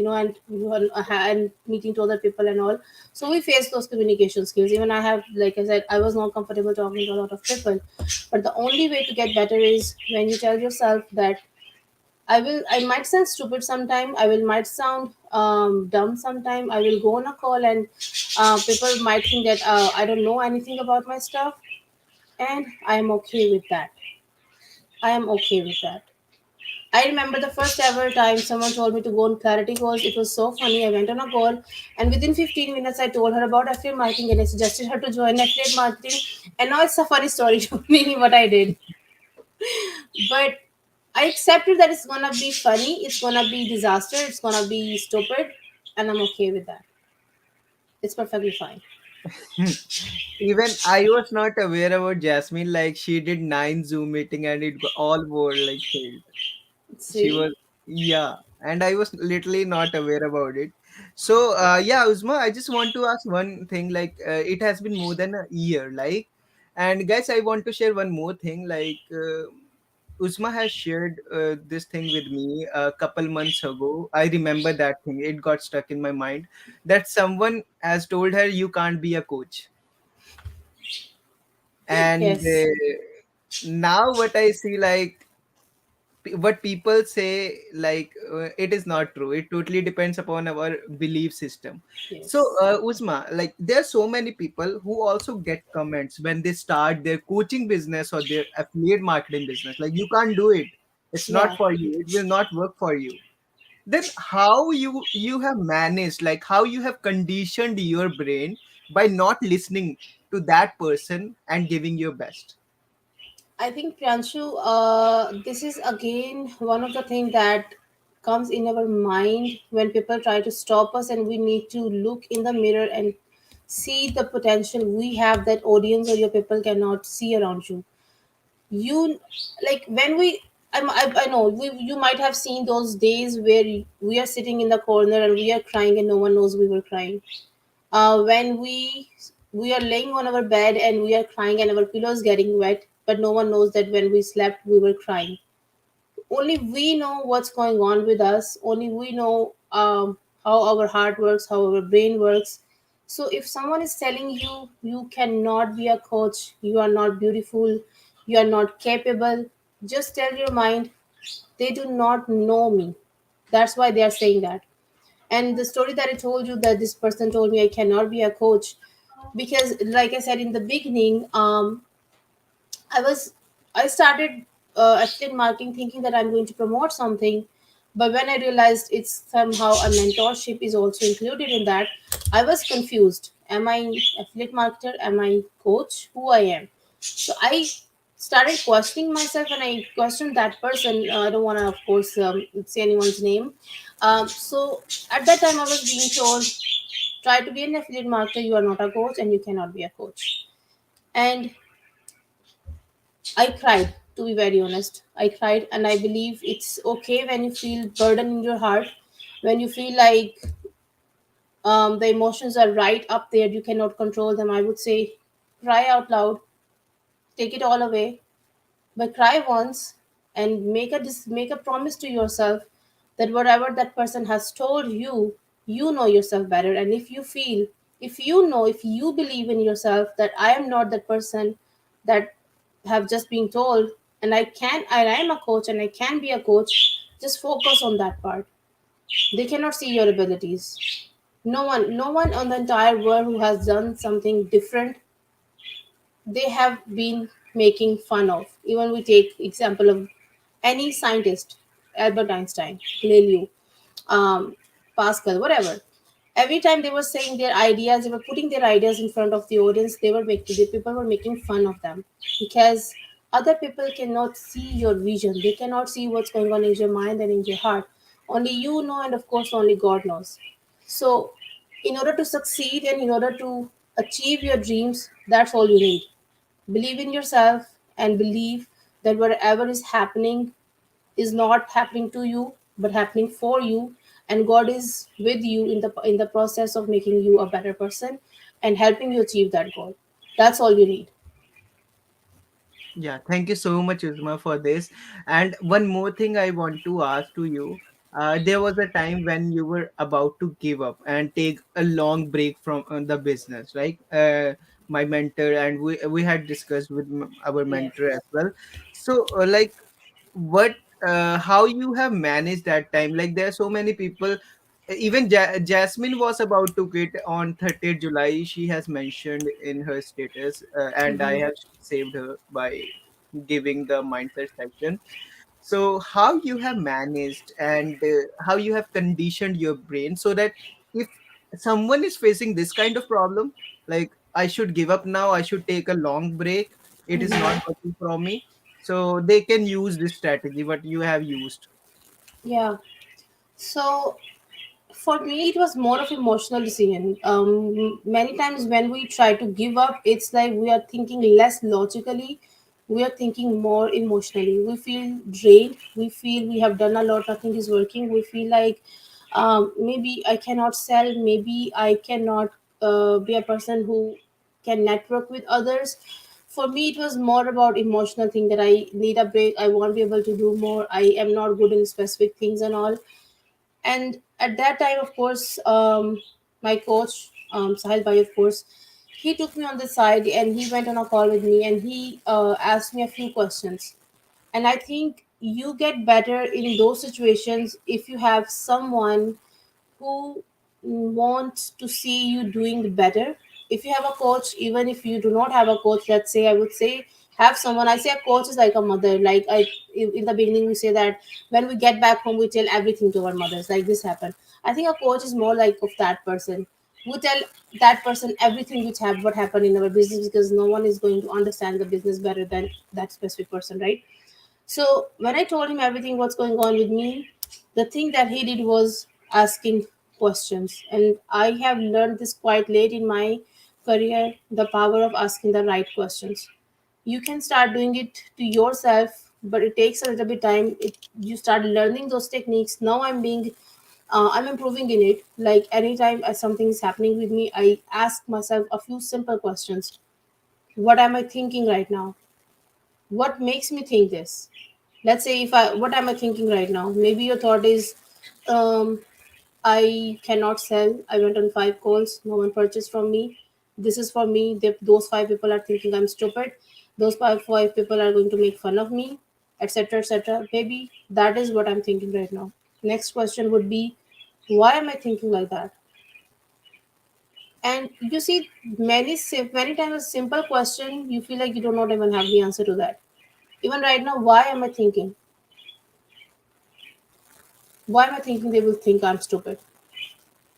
meeting to other people and all. So we face those communication skills. Even I have, like I said, I was not comfortable talking to a lot of people, but the only way to get better is when you tell yourself that I might sound stupid sometime. I will might sound dumb sometime. I will go on a call and people might think that I don't know anything about my stuff, and I am okay with that. I am okay with that. I remember the first ever time someone told me to go on clarity course. It was so funny. I went on a call, and within 15 minutes, I told her about affiliate marketing, and I suggested her to join affiliate marketing. And now it's a funny story to me what I did, but I accepted that it's gonna be funny, it's gonna be disaster, it's gonna be stupid, and I'm okay with that. It's perfectly fine. Even I was not aware about Jasmine. Like she did 9 Zoom meeting and all were like failed. She See? was, yeah, and I was literally not aware about it. So yeah, Uzma, I just want to ask one thing. Like it has been more than a year. Like, and guys, I want to share one more thing. Like. Uzma has shared this thing with me a couple months ago. I remember that thing. It got stuck in my mind that someone has told her you can't be a coach. And Yes, now what I see, like what people say, like it is not true. It totally depends upon our belief system. So yes, Uzma, like there are so many people who also get comments when they start their coaching business or their affiliate marketing business, like you can't do it, it's not yeah. for you, it will not work for you. Then how you have managed, like how you have conditioned your brain by not listening to that person and giving your best? I think Pranshu, this is again one of the things that comes in our mind when people try to stop us, and we need to look in the mirror and see the potential we have that audience or your people cannot see around you. You like when we I know you might have seen those days where we are sitting in the corner and we are crying and no one knows we were crying. When we are laying on our bed and we are crying and our pillow is getting wet, but no one knows that when we slept we were crying. Only we know what's going on with us. Only we know how our heart works, how our brain works. So if someone is telling you you cannot be a coach, you are not beautiful, you are not capable, just tell your mind they do not know me. That's why they are saying that. And the story that I told you, that this person told me I cannot be a coach, because like I said in the beginning, I was I started affiliate marketing thinking that I'm going to promote something, but when I realized it's somehow a mentorship is also included in that, I was confused. Am I affiliate marketer? Am I coach? Who I am? So I started questioning myself, and I questioned that person. I don't want to, of course, say anyone's name. So at that time, I was being told, try to be an affiliate marketer. You are not a coach, and you cannot be a coach. And I cried, to be very honest. I cried, and I believe it's okay when you feel burden in your heart, when you feel like the emotions are right up there, you cannot control them. I would say, cry out loud, take it all away, but cry once and make a promise to yourself that whatever that person has told you, you know yourself better. And if you feel, if you know, if you believe in yourself that I am not that person that have just been told, and I am a coach and I can be a coach, just focus on that part. They cannot see your abilities. No one on the entire world who has done something different, they have been making fun of. Even we take example of any scientist, Albert Einstein, Galileo, um, Pascal, whatever. Every time they were saying their ideas, they were putting their ideas in front of the audience, the people were making fun of them, because other people cannot see your vision, they cannot see what's going on in your mind and in your heart. Only you know, and of course only God knows. So in order to succeed and in order to achieve your dreams, that's all you need. Believe in yourself and believe that whatever is happening is not happening to you but happening for you, and God is with you in the process of making you a better person and helping you achieve that goal. That's all you need. Yeah, thank you so much, Uzma, for this. And one more thing I want to ask to you. There was a time when you were about to give up and take a long break from the business, right? My mentor and we had discussed with our Yes. mentor as well. So, what, how you have managed that time? Like, there are so many people. Even Jasmine was about to quit on 30th July. She has mentioned in her status, and I Hmm. have saved her by giving the mindset section. So how you have managed and how you have conditioned your brain so that if someone is facing this kind of problem, like I should give up now, I should take a long break, it is not Hmm. working for me, so they can use this strategy what you have used. Yeah. So for me it was more of emotional decision. Many times when we try to give up, it's like we are thinking less logically, we are thinking more emotionally. We feel drained, we feel we have done a lot, nothing is working, we feel like maybe I cannot sell, maybe I cannot be a person who can network with others. For me it was more about emotional thing, that I need a break, I won't be able to do more, I am not good in specific things and all. And at that time, of course, my coach, Sahil Bhai, of course, he took me on the side and he went on a call with me and he asked me a few questions. And I think you get better in those situations if you have someone who wants to see you doing better. If you have a coach, even if you do not have a coach, let's say, I would say, have someone. I say a coach is like a mother. Like in the beginning, we say that when we get back home, we tell everything to our mothers. Like this happened. I think a coach is more like of that person. We tell that person everything what happened in our business, because no one is going to understand the business better than that specific person, right? So when I told him everything what's going on with me, the thing that he did was asking questions. And I have learned this quite late in my career, the power of asking the right questions. You can start doing it to yourself, but it takes a little bit time. You start learning those techniques. Now I'm improving in it. Like anytime something is happening with me, I ask myself a few simple questions. What am I thinking right now? What makes me think this? Let's say, if I what am I thinking right now? Maybe your thought is, um I cannot sell, I went on 5 calls, no one purchased from me, this is for me, those 5 people are thinking I'm stupid, those five people are going to make fun of me, etc., etc. Maybe that is what I'm thinking right now. Next question would be, why am I thinking like that? And you see, many times a simple question, you feel like you do not even have the answer to that. Even right now, why am I thinking they will think I'm stupid?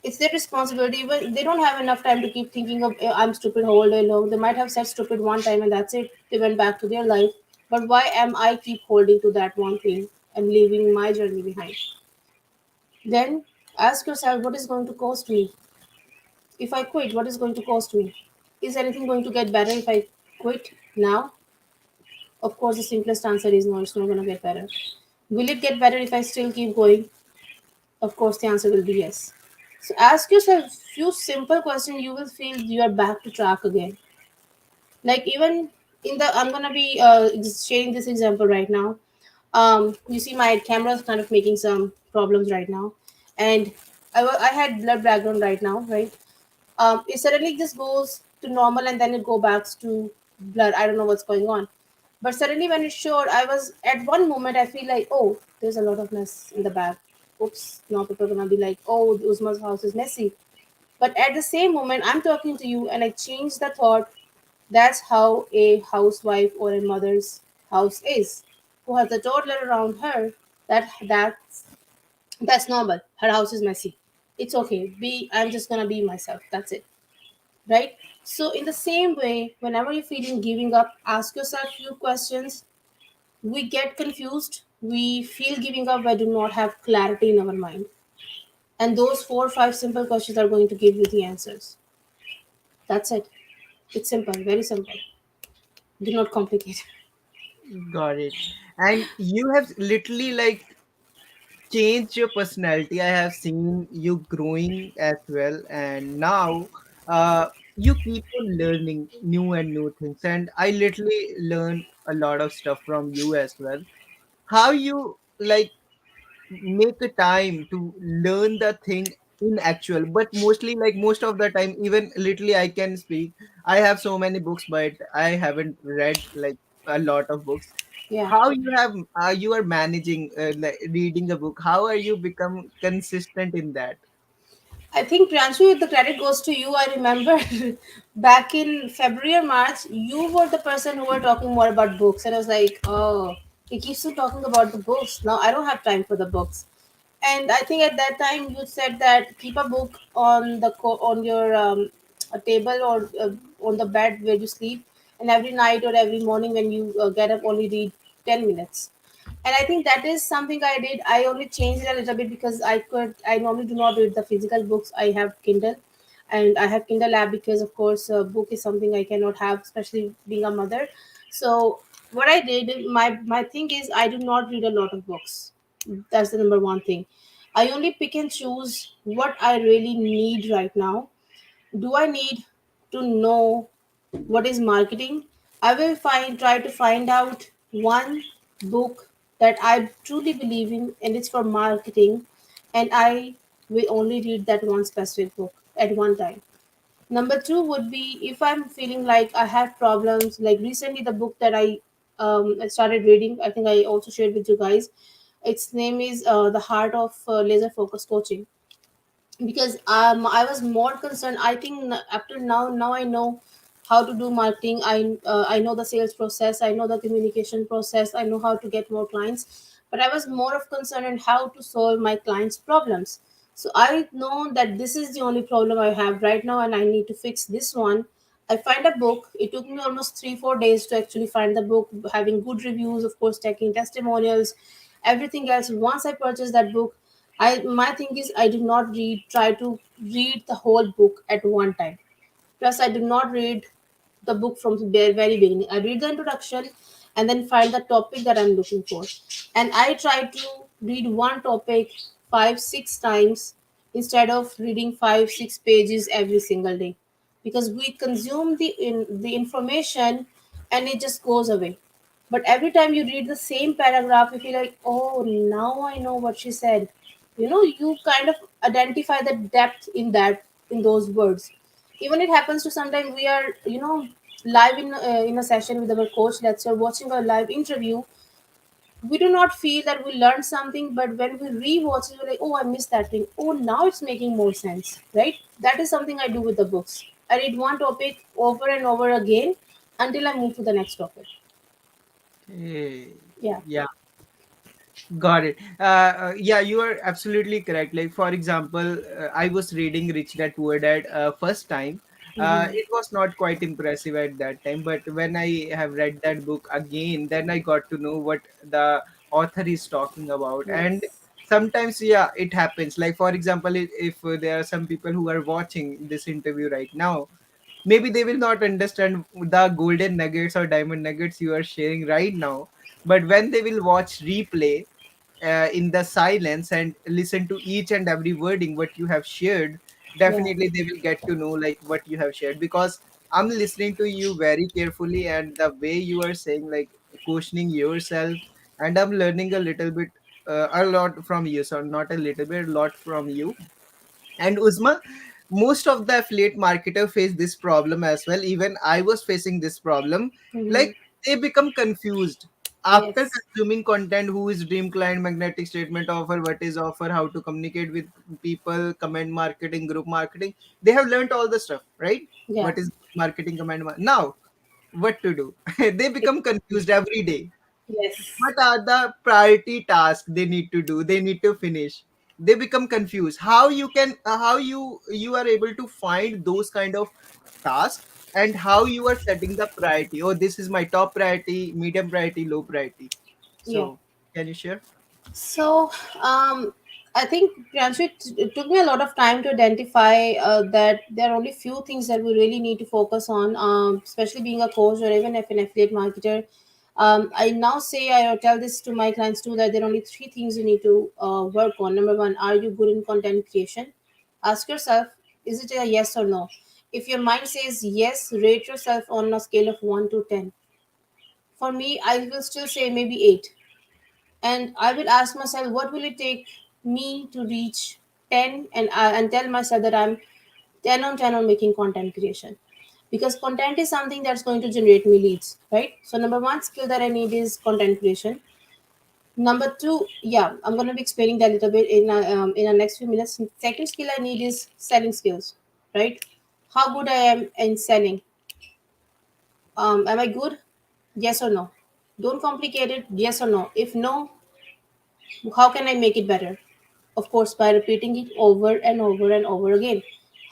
It's their responsibility, but they don't have enough time to keep thinking of I'm stupid whole day long. They might have said stupid one time and that's it. They went back to their life. But why am I keep holding to that one thing and leaving my journey behind? Then ask yourself, what is going to cost me? If I quit, what is going to cost me? Is anything going to get better if I quit now? Of course, the simplest answer is no, it's not going to get better. Will it get better if I still keep going? Of course, the answer will be yes. So ask yourself few simple questions. You will feel you are back to track again. Like even in the, I'm gonna be sharing this example right now. You see, my camera is kind of making some problems right now, and I had blur background right now, right? It suddenly just goes to normal and then it go back to blur. I don't know what's going on. But suddenly when it showed, I was at one moment I feel like, oh, there's a lot of mess in the back. Oops, now people are gonna be like, oh, Uzma's house is messy. But at the same moment, I'm talking to you and I changed the thought. That's how a housewife or a mother's house is. Who has a toddler around her, that's normal. Her house is messy. It's okay. I'm just gonna be myself. That's it, right? So in the same way, whenever you're feeling giving up, ask yourself few questions. We get confused. We feel giving up. We do not have clarity in our mind, and those 4 or 5 simple questions are going to give you the answers. That's it. It's simple, very simple. Do not complicate. Got it. And you have literally like changed your personality. I have seen you growing as well, and now you keep on learning new and new things. And I literally learn a lot of stuff from you as well. How you like make a time to learn the thing in actual, but mostly like most of the time, even literally I can speak. I have so many books, but I haven't read like a lot of books. Yeah. How you have you are managing like reading a book? How are you become consistent in that? I think Priyanshu, the credit goes to you. I remember back in February or March, you were the person who were talking more about books, and I was like, oh, he keeps on talking about the books. Now I don't have time for the books. And I think at that time you said that keep a book on on your a table or on the bed where you sleep, and every night or every morning when you get up, only read 10 minutes. And I think that is something I did. I only changed it a little bit because I normally do not read the physical books. I have Kindle, and I have Kindle app because of course a book is something I cannot have, especially being a mother. So what I did, my thing is I do not read a lot of books. That's the number one thing. I only pick and choose what I really need right now. Do I need to know what is marketing? I will try to find out one book that I truly believe in and it's for marketing, and I will only read that one specific book at one time. Number two would be if I'm feeling like I have problems, like recently the book that I started reading, I think I also shared with you guys. Its name is The Heart of Laser Focus Coaching, because I was more concerned. I think after now I know how to do marketing. I know the sales process. I know the communication process. I know how to get more clients. But I was more of concerned on how to solve my clients' problems. So I know that this is the only problem I have right now, and I need to fix this one. I find a book. It took me almost 3 4 days to actually find the book, having good reviews, of course, taking testimonials, everything else. Once I purchased that book, I my thing is I do not try to read the whole book at one time. Plus, I do not read the book from the very beginning. I read the introduction and then find the topic that I'm looking for. And I try to read one topic 5 6 times instead of reading 5 6 pages every single day, because we consume the information and it just goes away. But every time you read the same paragraph, you feel like, oh, now I know what she said. You kind of identify the depth in those words. Even it happens to sometimes we are live in a session with our coach. Let's say watching a live interview, we do not feel that we learned something, but when we rewatch it, we're like, oh, I missed that thing. Oh, now it's making more sense, right? That is something I do with the books. I read one topic over and over again until I move to the next topic. Hey, Yeah. yeah. Got it. Yeah, you are absolutely correct. Like, for example, I was reading Rich Dad Poor Dad first time. Hmm. It was not quite impressive at that time, but when I have read that book again, then I got to know what the author is talking about. And Yes. sometimes, yeah, it happens. Like, for example, if there are some people who are watching this interview right now, maybe they will not understand the golden nuggets or diamond nuggets you are sharing right now, but when they will watch replay in the silence and listen to each and every wording what you have shared, Yeah. definitely they will get to know like what you have shared, because I'm listening to you very carefully, and the way you are saying, like questioning yourself, and I'm learning a little bit, a lot from you. So not a little bit, a lot from you. And Uzma, most of the affiliate marketer face this problem as well. Even I was facing this problem. Hmm. Like they become confused after Yes. consuming content. Who is dream client, magnetic statement offer, what is offer, how to communicate with people, comment marketing, group marketing. They have learned all the stuff, right? Yeah. What is marketing, now what to do? They become confused Exactly. every day. Yes. What are the priority tasks they need to do? They need to finish. they become confused. How you can how you are able to find those kind of tasks, and how you are setting the priority? Oh, this is my top priority, medium priority, low priority. Yeah. So can you share? So, I think, Priyanshu, it took me a lot of time to identify that there are only few things that we really need to focus on, especially being a coach or even if an affiliate marketer. I now say, I tell this to my clients too, that there are only three things you need to work on. Number one, are you good in content creation? Ask yourself, is it a yes or no? If your mind says yes, rate yourself on a scale of 1 to 10. For me, I will still say maybe 8, and I will ask myself, what will it take me to reach 10, and tell myself that I'm 10 on 10 on making content creation, because content is something that's going to generate me leads, right? So number one skill that I need is content creation. Number two, yeah, I'm going to be explaining that a little bit in the next few minutes. Second skill I need is selling skills, right? How good I am in selling. Am I good? Yes or no? Don't complicate it. Yes or no? If no, how can I make it better? Of course, by repeating it over and over and over again.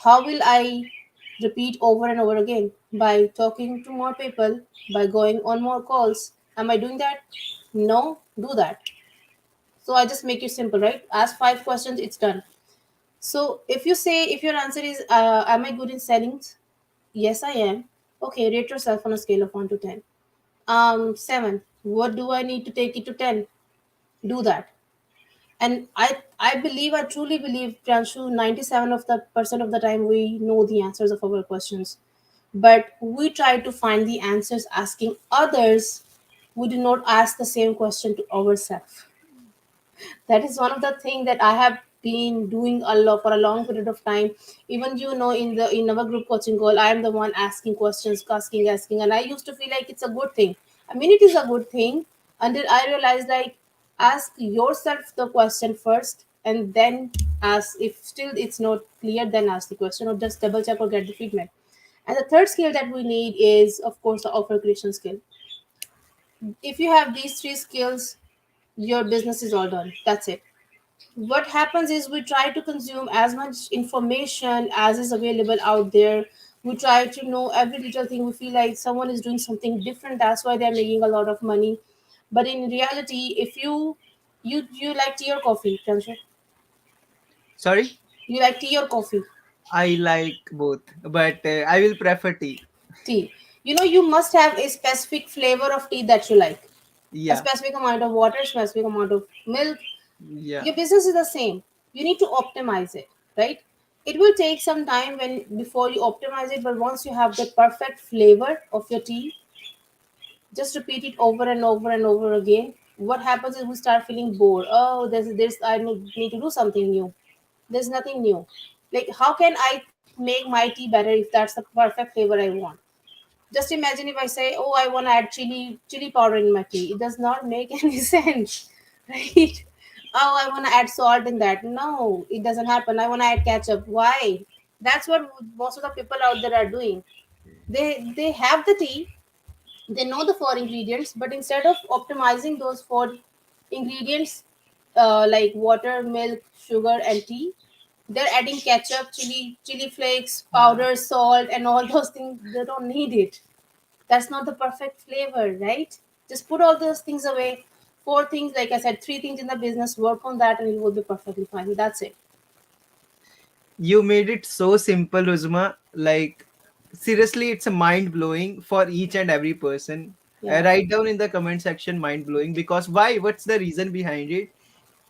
How will I repeat over and over again? By talking to more people, by going on more calls. Am I doing that? No, do that. So I just make it simple, right? Ask 5 questions, it's done. So if your answer is, am I good in selling? Yes, I am. Okay, rate yourself on a scale of 1 to 10. 7. What do I need to take it to 10? Do that. And I believe, I truly believe, Pranshu, 97 of the percent of the time we know the answers of our questions, but we try to find the answers asking others. We do not ask the same question to ourselves. That is one of the thing that I have been doing a lot for a long period of time. Even, in our group coaching call, I am the one asking questions, asking, and I used to feel like it's a good thing. I mean, it is a good thing until I realized, like, ask yourself the question first, and then ask. If still it's not clear, then ask the question, or just double check or get the feedback. And the third skill that we need is, of course, the offer creation skill. If you have these three skills, your business is all done. That's it. What happens is, we try to consume as much information as is available out there. We try to know every little thing. We feel like someone is doing something different, that's why they're making a lot of money. But in reality, if you like tea or coffee, Pranshul? Sorry. You like tea or coffee? I like both, but I will prefer tea. Tea. You must have a specific flavor of tea that you like, a Yeah. specific amount of water, specific amount of milk. Yeah. Your business is the same. You need to optimize it, right? It will take some time when before you optimize it, but once you have the perfect flavor of your tea, just repeat it over and over and over again. What happens is, we start feeling bored. Oh, there's I need to do something new. There's nothing new. Like, how can I make my tea better if that's the perfect flavor I want? Just imagine if I say, "Oh, I want to add chili powder in my tea." It does not make any sense, right? Oh, I want to add salt in that. No, it doesn't happen. I want to add ketchup. Why? That's what most of the people out there are doing. They have the tea, they know the four ingredients, but instead of optimizing those four ingredients, like water, milk, sugar, and tea, they're adding ketchup, chili flakes, Yeah. powder, salt, and all those things. They don't need it. That's not the perfect flavor, right? Just put all those things away. Four things, like I said, three things in the business, work on that, and you will be perfectly fine. That's it. You made it so simple, Uzma. Like, seriously, it's a mind blowing for each and every person. Yeah, Write down in the comment section, mind blowing. Because why? What's the reason behind it?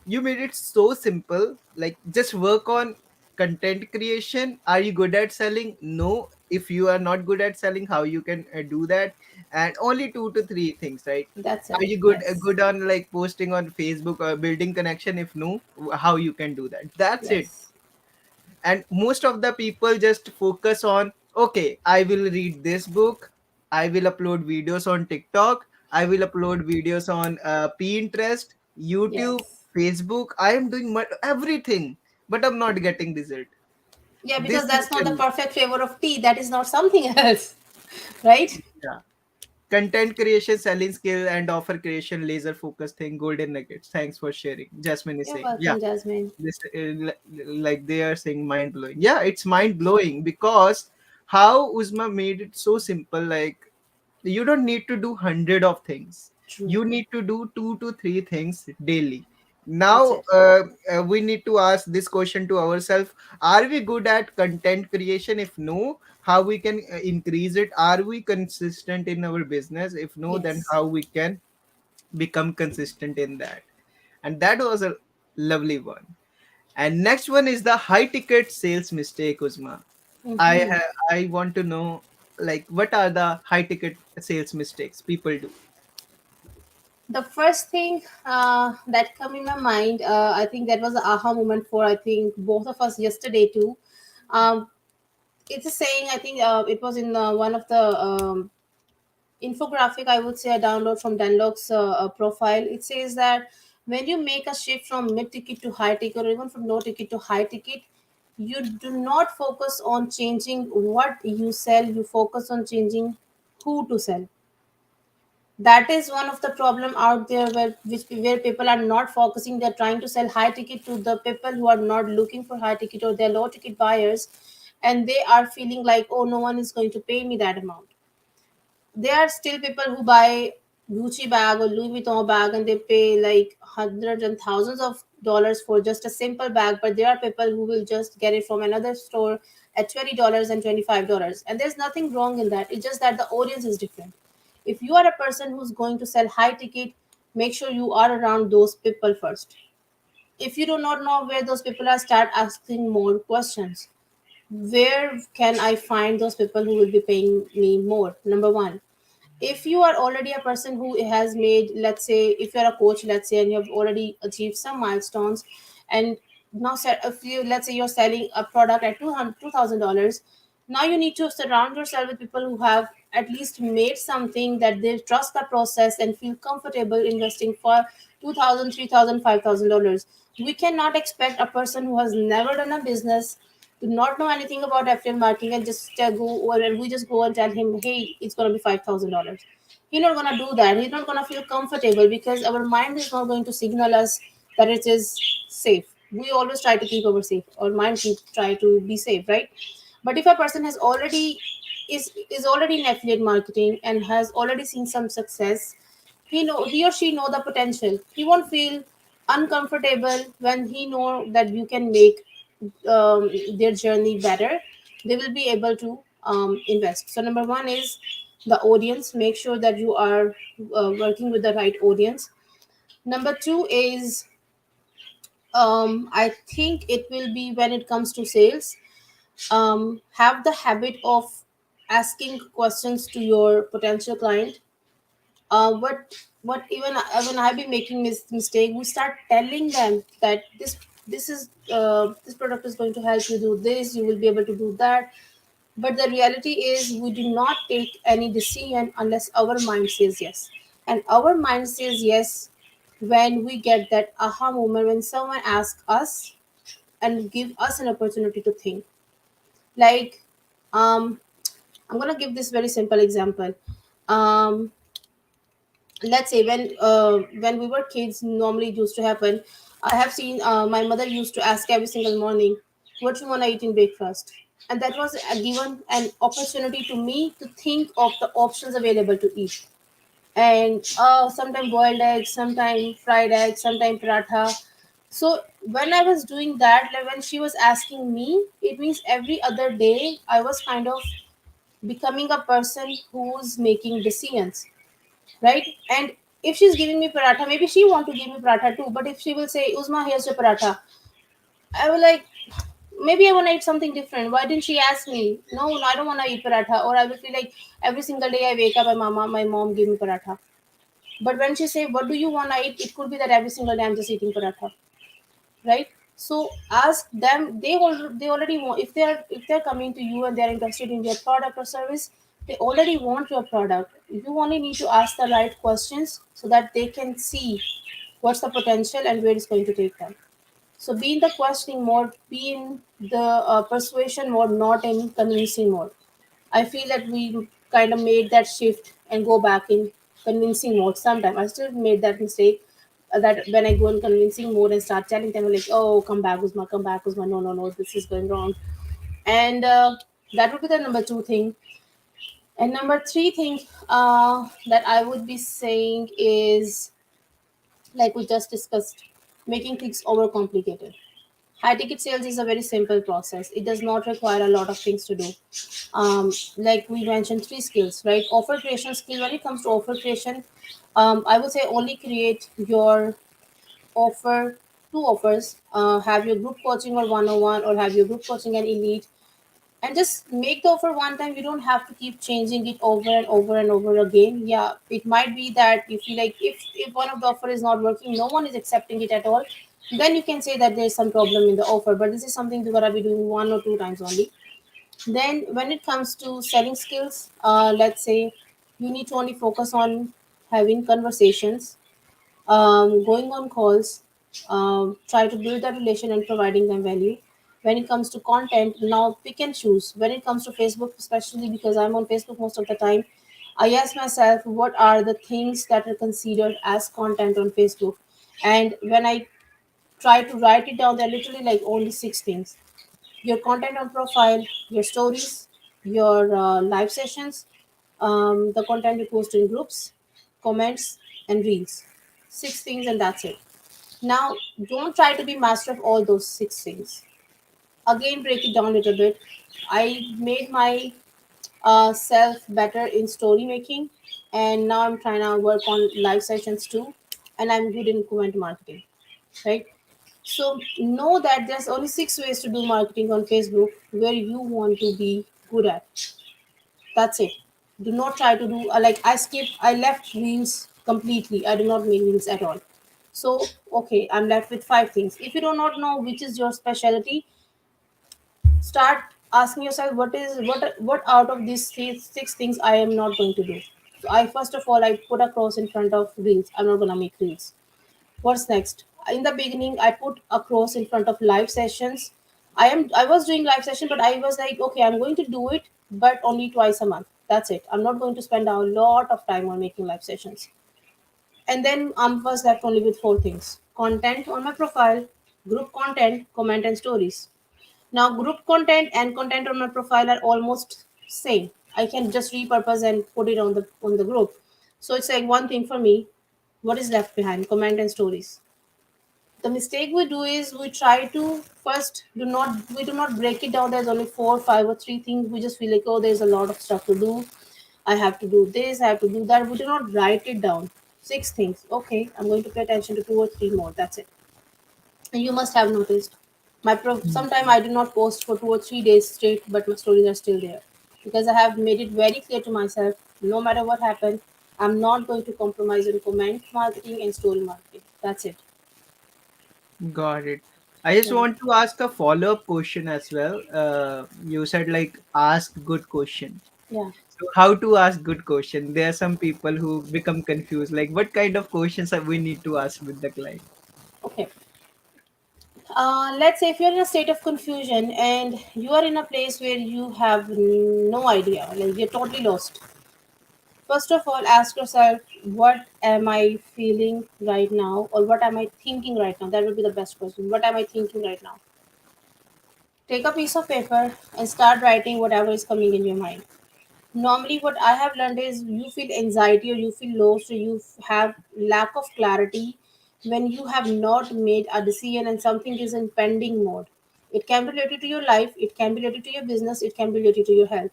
You made it so simple. Like, just work on content creation. Are you good at selling? No. If you are not good at selling, how you can do that? And only two to three things, right? that's Are it. you Yes, good on like posting on Facebook or building connection? If no, how you can do that? That's it. yes, And most of the people just focus on, okay, I will read this book, I will upload videos on TikTok, I will upload videos on Pinterest, YouTube, yes. Facebook. I am doing everything, but I'm not getting result. Yeah, This because is that's not the the reason. perfect flavor of tea. That is not something else, right? Yeah, content creation, selling skill, and offer creation, laser focus thing, golden nuggets. Thanks for sharing. Jasmine is You're saying, yeah, welcome, Jasmine. this like they are saying mind blowing. Yeah, it's mind blowing because how Uzma made it so simple. Like you don't need to do hundred of things. True. You need to do 2 to 3 things daily. That's Now it. we need to ask this question to ourselves: are we good at content creation? If no, how we can increase it? Are we consistent in our business? If no, then Yes. how we can become consistent in that? And that was a lovely one. And next one is the high ticket sales mistake, Uzma. Hmm. I want to know, like, what are the high ticket sales mistakes people do? The first thing that come in my mind, I think that was the aha moment for I think both of us yesterday too. Um, it's a saying. I think it was in one of the infographic I would say I download from Danlock's profile. It says that when you make a shift from mid ticket to high ticket or even from low ticket to high ticket, you do not focus on changing what you sell, you focus on changing who to sell. That is one of the problem out there where people are not focusing. They're trying to sell high ticket to the people who are not looking for high ticket, or they're low ticket buyers, and they are feeling like, oh, no one is going to pay me that amount. There are still people who buy Gucci bag or Louis Vuitton bag and they pay like hundreds and thousands of dollars for just a simple bag. But there are people who will just get it from another store at $20 and $25. And there's nothing wrong in that. It's just that the audience is different. If you are a person who's going to sell high ticket, make sure you are around those people first. If you do not know where those people are, start asking more questions. Where can I find those people who will be paying me more? Number one, if you are already a person who has made, let's say if you're a coach, let's say, and you have already achieved some milestones, and now if you, let's say you're selling a product at $2,000, now you need to surround yourself with people who have at least made something, that they trust the process and feel comfortable investing for 2,000, 3,000, $5,000. We cannot expect a person who has never done a business, do not know anything about affiliate marketing, and just go over and we just go and tell him, hey, it's going to be $5,000. He's not going to do that. He's not going to feel comfortable because our mind is not going to signal us that it is safe. We always try to keep our safe. Our mind keep try to be safe, right? But if a person has already is already in affiliate marketing and has already seen some success, he or she know the potential. He won't feel uncomfortable when he know that you can make their journey better. They will be able to invest. So number one is the audience. Make sure that you are working with the right audience. Number two is, I think it will be when it comes to sales, have the habit of asking questions to your potential client. What even when I've been making mistake, we start telling them that this product is going to help you do this, you will be able to do that. But the reality is we do not take any decision unless our mind says yes. And our mind says yes when we get that aha moment, when someone asks us and give us an opportunity to think. Like, um I'm gonna give this very simple example. um let's say when we were kids, normally it used to happen. I have seen my mother used to ask every single morning, what you want to eat in breakfast? And that was given an opportunity to me to think of the options available to eat. And sometimes boiled eggs, sometimes fried eggs, sometimes paratha. So when I was doing that, like when she was asking me, it means every other day I was kind of becoming a person who's making decisions, right? And if she's giving me paratha, maybe she want to give me paratha too. But if she will say, Uzma, here's your paratha, I will like, maybe I want to eat something different. Why didn't she ask me? No, no, I don't want to eat paratha. Or I will feel like every single day I wake up and my mom give me paratha. But when she say, what do you want to eat? It could be that every single day I'm just eating paratha, right? So ask them. They already want, if they're coming to you and they're interested in your product or service, they already want your product. You only need to ask the right questions so that they can see what's the potential and where it's going to take them. So be in the questioning mode, be in the persuasion mode, not in convincing mode. I feel that we kind of made that shift and go back in convincing mode. Sometimes I still made that mistake, that when I go in convincing mode and start telling them like, oh, come back, Uzma, come back, Uzma, no, no, no, this is going wrong. And that would be the number two thing. And number three thing that I would be saying is, like we just discussed, making things overcomplicated. High ticket sales is a very simple process. It does not require a lot of things to do. Like we mentioned, three skills, right? Offer creation skill. When it comes to offer creation, I would say only create your offer, two offers. Have your group coaching or 101, or have your group coaching and elite, and just make the offer one time. You don't have to keep changing it over and over and over again. Yeah, it might be that you feel like if one of the offer is not working, no one is accepting it at all, then you can say that there's some problem in the offer. But this is something you're gonna be doing one or two times only. Then when it comes to selling skills, let's say you need to only focus on having conversations, going on calls, try to build that relation and providing them value. When it comes to content, now pick and choose. When it comes to Facebook, especially because I'm on Facebook most of the time, I ask myself what are the things that are considered as content on Facebook. And when I try to write it down, there are literally like only six things: your content on profile, your stories, your live sessions, the content you post in groups, comments, and reels. Six things, and that's it. Now, don't try to be master of all those six things. Again, break it down a little bit. I made my self better in story making, and now I'm trying to work on live sessions too, and I'm good in comment marketing, right? So know that there's only six ways to do marketing on Facebook where you want to be good at. That's it. Do not try to do I left reels completely. I do not make reels at all. So okay, I'm left with five things. If you do not know which is your specialty, start asking yourself what out of these six things I am not going to do. So I first of all I put a cross in front of reels. I'm not gonna make reels. What's next? In the beginning, I put a cross in front of live sessions. I was doing live session, but I was like, okay, I'm going to do it, but only twice a month. That's it. I'm not going to spend a lot of time on making live sessions. And then I was left only with four things: content on my profile, group content, comment, and stories. Now, group content and content on my profile are almost same. I can just repurpose and put it on the group. So it's like one thing for me. What is left behind? Comment and stories. The mistake we do is we try to first do not break it down. There's only four, five, or three things. We just feel like, oh, there's a lot of stuff to do. I have to do this, I have to do that. We do not write it down. Six things. Okay, I'm going to pay attention to two or three more. That's it. And you must have noticed sometime I do not post for 2 or 3 days straight, but my stories are still there because I have made it very clear to myself, no matter what happens, I'm not going to compromise on comment marketing and story marketing. That's it. Got it. I just Yeah. want to ask a follow-up question as well. You said like ask good question. Yeah. So how to ask good question? There are some people who become confused. Like what kind of questions that we need to ask with the client? Okay. Let's say if you're in a state of confusion and you are in a place where you have no idea, like you're totally lost. First of all, ask yourself, what am I feeling right now, or what am I thinking right now? That would be the best question. What am I thinking right now? Take a piece of paper and start writing whatever is coming in your mind. Normally, what I have learned is you feel anxiety or you feel lost or you have lack of clarity when you have not made a decision and something is in pending mode. It can be related to your life, it can be related to your business, it can be related to your health.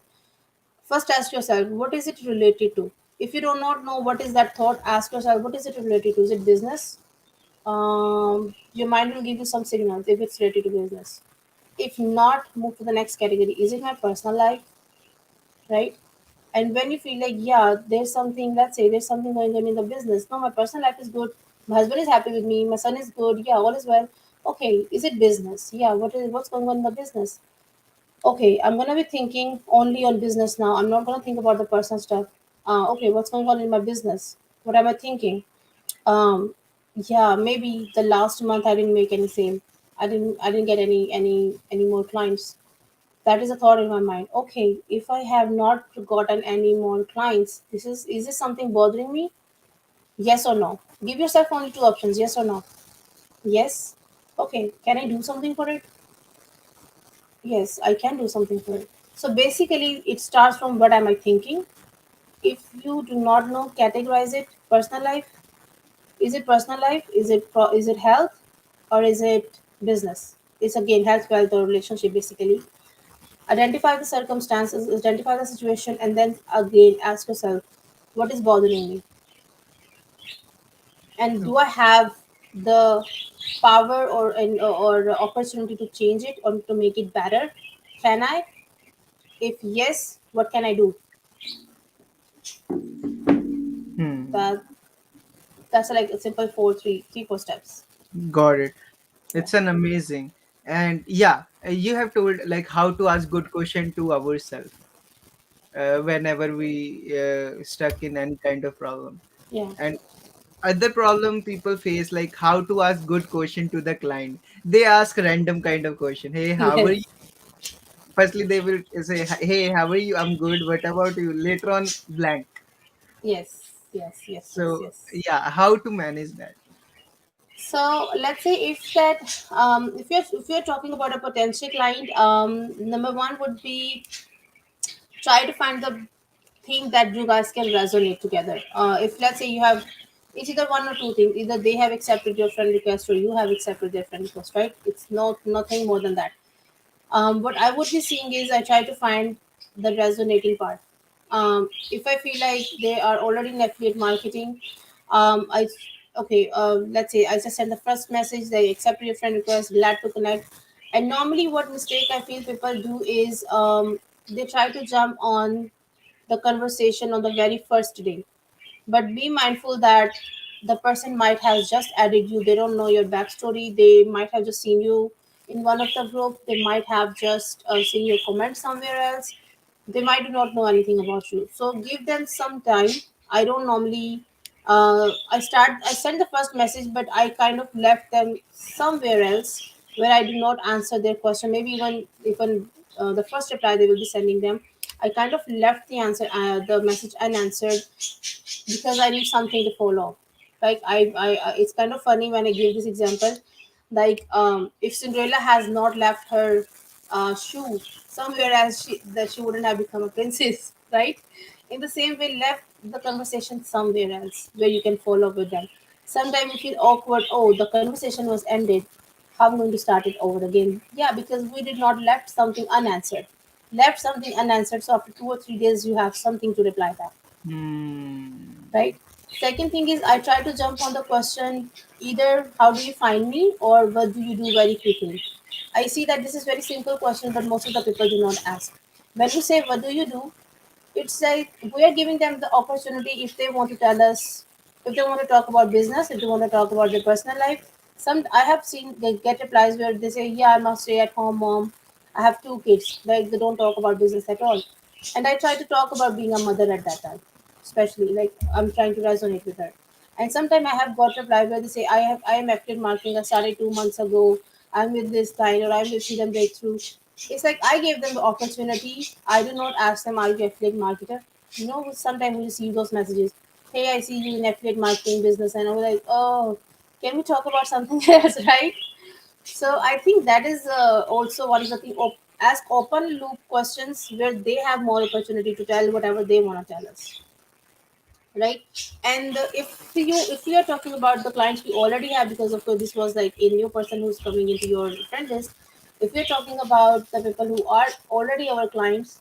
First, ask yourself, what is it related to? If you do not know what is that thought, ask yourself, what is it related to? Is it business? Your mind will give you some signals if it's related to business. If not, move to the next category. Is it my personal life? Right? And when you feel like, yeah, there's something, let's say there's something going on in the business. No, my personal life is good. My husband is happy with me. My son is good. Yeah, all is well. Okay, is it business? Yeah, what's going on in the business? Okay, I'm gonna be thinking only on business now. I'm not gonna think about the personal stuff. Okay, what's going on in my business? What am I thinking? Um, yeah, maybe the last month I didn't make any sale. I didn't get any more clients. That is a thought in my mind. Okay, if I have not gotten any more clients, is this something bothering me? Yes or no? Give yourself only two options, yes or no. Yes. Okay, can I do something for it? Yes, I can do something for it. So basically, it starts from what am I thinking. If you do not know, categorize it. Personal life. Is it personal life? Is it health, or is it business? It's again health, wealth, or relationship. Basically, identify the circumstances, identify the situation, and then again ask yourself, what is bothering me, and do I have the power or the opportunity to change it or to make it better? Can I? If yes, what can I do? Hmm. That that's like a simple three, four steps. Got it. Yeah. It's an amazing. And yeah, you have told like how to ask good question to ourselves whenever we stuck in any kind of problem. Yeah. And other problem people face, like how to ask good question to the client. They ask random kind of question. Hey, how are you? Yes. Firstly, they will say, hey, how are you? I'm good. What about you? Later on, blank. Yes. Yes. Yes. Yes. So Yes. yeah, how to manage that? So let's say if you're talking about a potential client, number one would be try to find the thing that you guys can resonate together. If let's say you have, it's either one or two things. Either they have accepted your friend request or you have accepted their friend request, right? It's not nothing more than that. What I would be seeing is I try to find the resonating part. If I feel like they are already in affiliate marketing, I okay. Let's say I just send the first message. They accepted your friend request. Glad to connect. And normally, what mistake I feel people do is they try to jump on the conversation on the very first day, but be mindful that the person might have just added you. They don't know your backstory. They might have just seen you in one of the group. They might have just seen your comment somewhere else. They might do not know anything about you, so give them some time. I don't normally I send the first message, but I kind of left them somewhere else where I do not answer their question. Maybe even the first reply they will be sending them, I kind of left the message unanswered because I need something to follow. Like it's kind of funny when I give this example. Like if Cinderella has not left her shoe somewhere else, that she wouldn't have become a princess, right? In the same way, left the conversation somewhere else where you can follow with them. Sometimes you feel awkward. Oh, the conversation was ended. How I'm going to start it over again? Yeah, because we did not left something unanswered. Left something unanswered. So after 2 or 3 days, you have something to reply back, Hmm. right? Second thing is I try to jump on the question either how do you find me or what do you do very quickly. I see that this is very simple question, but most of the people do not ask. When you say what do you do, it's like we are giving them the opportunity if they want to tell us, if they want to talk about business, if they want to talk about their personal life. Some I have seen they get replies where they say, yeah, I'm a stay-at-home mom. I have two kids. Like they don't talk about business at all. And I try to talk about being a mother at that time, especially like I'm trying to resonate with her. And sometimes I have got reply where they say, I am active marketing. I started 2 months ago. I'm with this client or I'm with Freedom Breakthrough. It's like I gave them the opportunity. I do not ask them, are you affiliate marketer? You know, sometimes we receive those messages. Hey, I see you in affiliate marketing business, and I'm like, oh, can we talk about something else, right? So I think that is also one of the things. Ask open loop questions where they have more opportunity to tell whatever they want to tell us, right? And if you are talking about the clients we already have, because of course this was like a new person who's coming into your friend list. If you're talking about the people who are already our clients,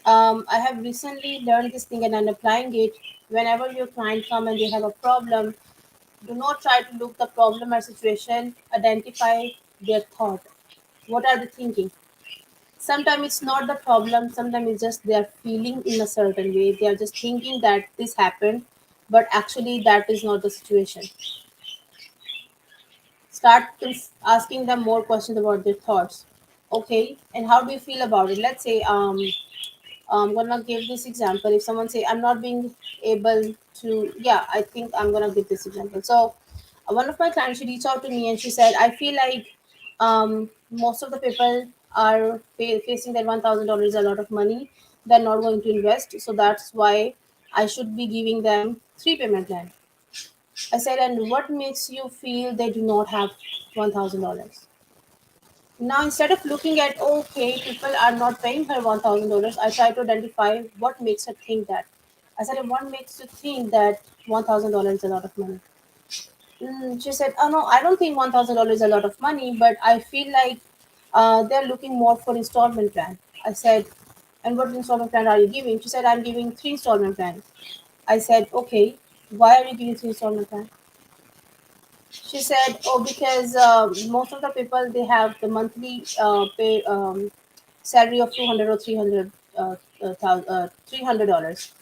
I have recently learned this thing and I'm applying it. Whenever your client come and they have a problem, do not try to look the problem or situation. Identify their thought. What are they thinking? Sometimes it's not the problem. Sometimes it's just they are feeling in a certain way. They are just thinking that this happened, but actually that is not the situation. Start asking them more questions about their thoughts. Okay, and how do you feel about it? Let's say I'm gonna give this example. If someone say I'm not being able to, yeah, I think I'm gonna give this example. So one of my clients, she reached out to me and she said, I feel like most of the people are facing that $1,000 is a lot of money. They're not going to invest, so that's why I should be giving them three payment plan. I said, and what makes you feel they do not have $1,000? Now, instead of looking at, okay, people are not paying her $1,000, I try to identify what makes her think that. I said, what makes you think that $1,000 is a lot of money? She said, oh no, I don't think $1,000 is a lot of money, but I feel like they're looking more for installment plan. I said, and what installment plan are you giving? She said, I'm giving three installment plans. I said, okay, why are you giving three installment plans? She said, "Oh, because most of the people they have the monthly pay salary of 200 or 300 $300."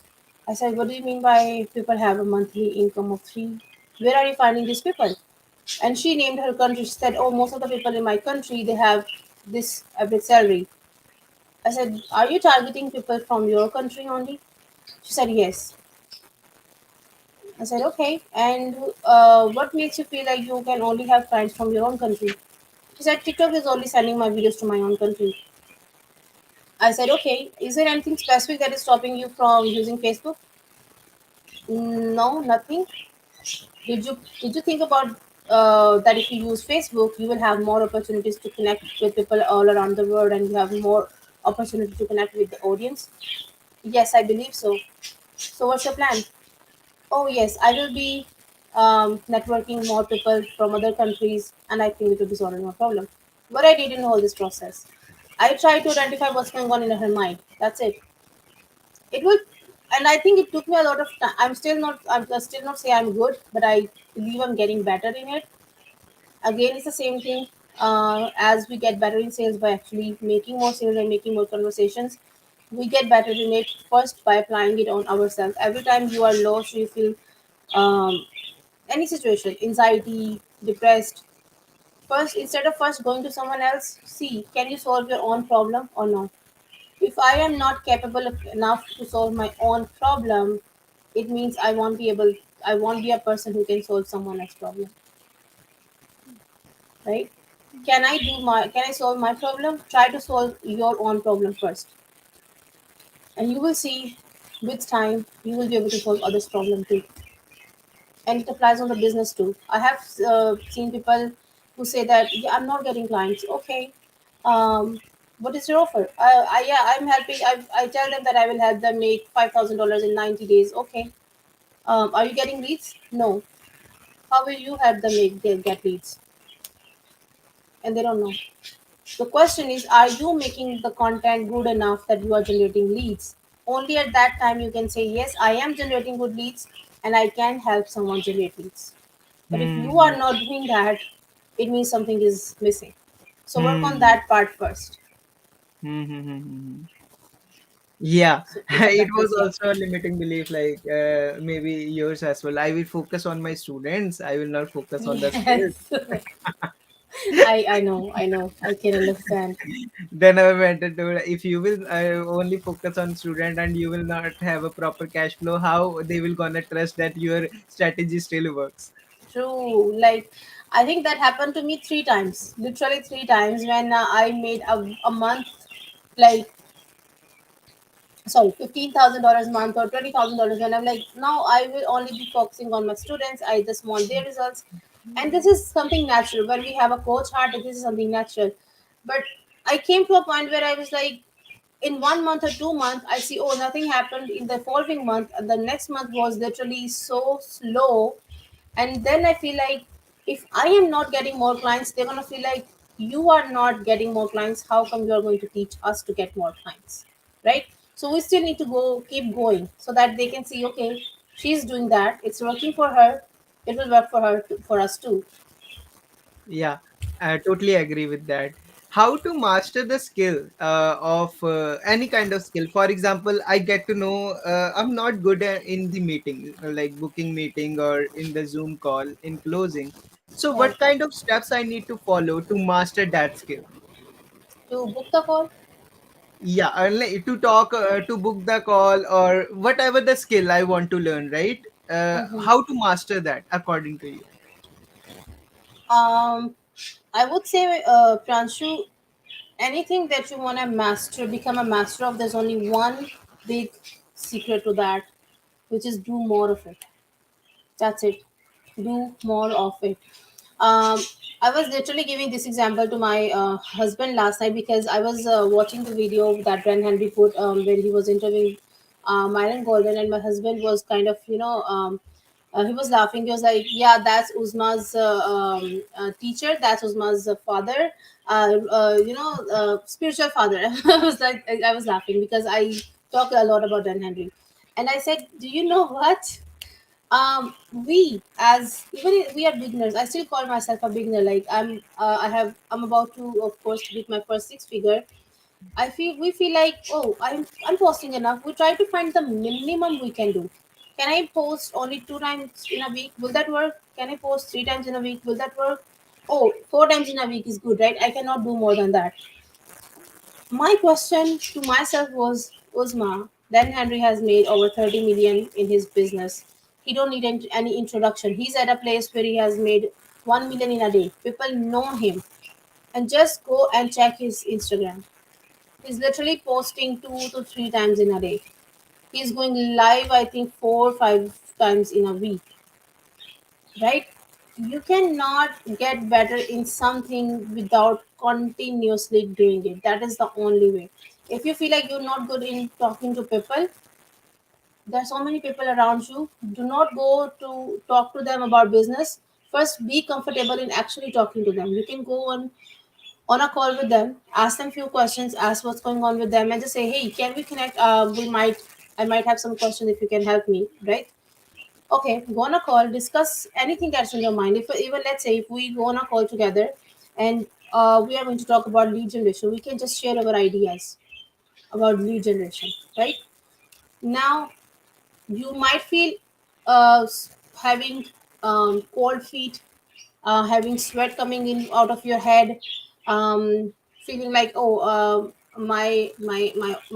I said, "What do you mean by people have a monthly income of three? Where are you finding these people?" And she named her country. She said, "Oh, most of the people in my country they have this average salary." I said, "Are you targeting people from your country only?" She said, "Yes." I said, "Okay. And what makes you feel like you can only have clients from your own country?" She said, TikTok is only sending my videos to my own country. I said, okay, is there anything specific that is stopping you from using Facebook? No, nothing. Did you think about that if you use Facebook, you will have more opportunities to connect with people all around the world and you have more opportunity to connect with the audience? Yes, I believe so. So what's your plan? Oh, yes, I will be networking more people from other countries and I think it will be solving no problem. What I did in all this process, I tried to identify what's going on in her mind. That's it. It will, and I think it took me a lot of time. I'm still not say I'm good, but I believe I'm getting better in it. Again, it's the same thing. As we get better in sales by actually making more sales and making more conversations, we get better in it first by applying it on ourselves. Every time you are lost, you feel um, any situation, anxiety, depressed. First, instead of first going to someone else, see can you solve your own problem or not. If I am not capable of enough to solve my own problem, it means I won't be a person who can solve someone else's problem, right? Can I solve my problem? Try to solve your own problem first, and you will see with time you will be able to solve others' problem too. And it applies on the business too. I have seen people who say that yeah, I'm not getting clients. Okay, what is your offer? Yeah, I'm helping. I tell them that I will help them make $5,000 in 90 days. Okay, are you getting leads? No. How will you help them get leads? And they don't know. The question is, are you making the content good enough that you are generating leads? Only at that time you can say yes, I am generating good leads and I can help someone generate leads. But if you Hmm. are not doing that, it means something is missing. So work on Hmm. that part first. Hmm. Hmm. Hmm. Hmm. Yeah, So it's a it was practice, yeah. also a limiting belief, like maybe yours as well. I will focus on my students. I will not focus on the skills. Yes. I know. I can understand. Then I went into, if you will only focus on student and you will not have a proper cash flow, how they will gonna trust that your strategy still works? True. Like, I think that happened to me three times. Literally three times when I made a month, like, sorry, $15,000 a month or $20,000. And I'm like, now I will only be focusing on my students. I just want their results. And this is something natural. When we have a coach heart, this is something natural. But I came to a point where I was like, in 1 month or 2 months, I see, oh, nothing happened in the following month. And the next month was literally so slow. And then I feel like if I am not getting more clients, they're going to feel like you are not getting more clients. How come you are going to teach us to get more clients? Right? So we still need to keep going so that they can see, okay, she's doing that. It's working for her. It will work for her, for us too. Yeah, I totally agree with that. How to master the skill of any kind of skill. For example, I get to know I'm not good in the meeting, like booking meeting or in the Zoom call, in closing. So, Right. what kind of steps I need to follow to master that skill? To book the call. Yeah, like to talk, to book the call, or whatever the skill I want to learn, right? Mhm. How to master that according to you? Um, I would say, Pranshu, Anything that you want to master, become a master of, there's only one big secret to that, which is do more of it. That's it. Do more of it. Um, I was literally giving this example to my husband last night because I was watching the video that Brent Henry put when he was interviewing Myron Golden, and my husband was kind of, he was laughing. He was like, "Yeah, that's Uzma's teacher. That's Uzma's father. Spiritual father." I was like, I was laughing because I talk a lot about Dan Henry, and I said, "Do you know what? We as even if we are beginners, I still call myself a beginner. Like I'm about to, of course, hit my first six figure. I feel we feel like, oh, I'm posting enough. We try to find the minimum we can do. Can I post only 2 times in a week? Will that work? Can I post 3 times in a week? Will that work? Oh, 4 times in a week is good, right? I cannot do more than that. My question to myself was, Uzma, Dan Henry has made over 30 million in his business. He don't need any introduction. He's at a place where he has made 1 million in a day. People know him. And just go and check his Instagram. He's literally posting 2 to 3 times in a day. He's going live, I think, 4 or 5 times in a week, right? You cannot get better in something without continuously doing it. That is the only way. If you feel like you're not good in talking to people, there's so many people around you. Do not go to talk to them about business. First, be comfortable in actually talking to them. You can go on a call with them, ask them few questions, ask what's going on with them, and just say, "Hey, can we connect? I might have some questions if you can help me." Right? Okay, go on a call, discuss anything that's in your mind. If even let's say if we go on a call together, and we are going to talk about lead generation, we can just share our ideas about lead generation, right? Now you might feel having cold feet, having sweat coming in out of your head, feeling like, oh, my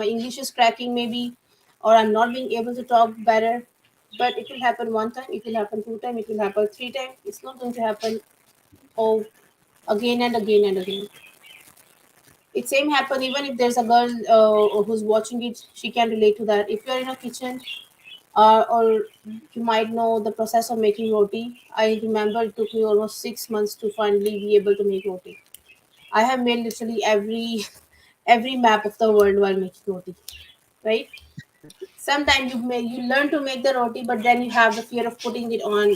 English is cracking maybe, or I'm not being able to talk better. But it will happen one time, it will happen 2 times, it will happen 3 times. It's not going to happen, oh, again and again and again. It same happen even if there's a girl who's watching it, she can relate to that. If you're in a kitchen, or you might know the process of making roti. I remember it took me almost 6 months to finally be able to make roti. I have made literally every every map of the world while making roti, right? Sometimes you learn to make the roti, but then you have the fear of putting it on,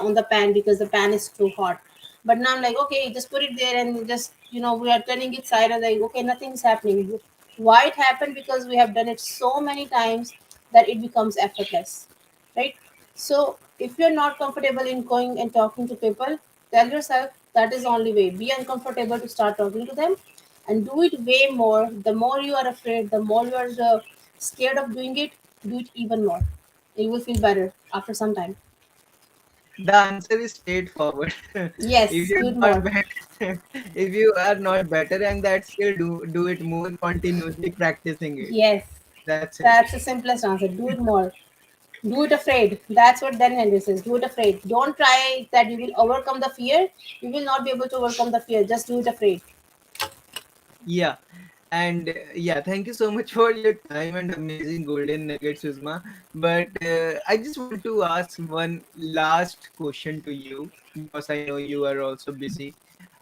on the pan because the pan is too hot. But now I'm like, okay, just put it there and just, we are turning it side and like, okay, nothing's happening. Why it happened? Because we have done it so many times that it becomes effortless, right? So if you're not comfortable in going and talking to people, tell yourself that is the only way. Be uncomfortable to start talking to them, and do it way more. The more you are afraid, the more you are scared of doing it, do it even more. You will feel better after some time. The answer is straightforward. If Yes, do you're it not more. better, if you are not better and that skill, do it more, continuously practicing it. Yes, That's it. that's the simplest answer. Do it more. Do it afraid. That's what Dan Henry says. Do it afraid. Don't try that you will overcome the fear. You will not be able to overcome the fear. Just do it afraid. Yeah. And yeah, thank you so much for your time and amazing golden nuggets, Usma. But I just want to ask one last question to you because I know you are also busy.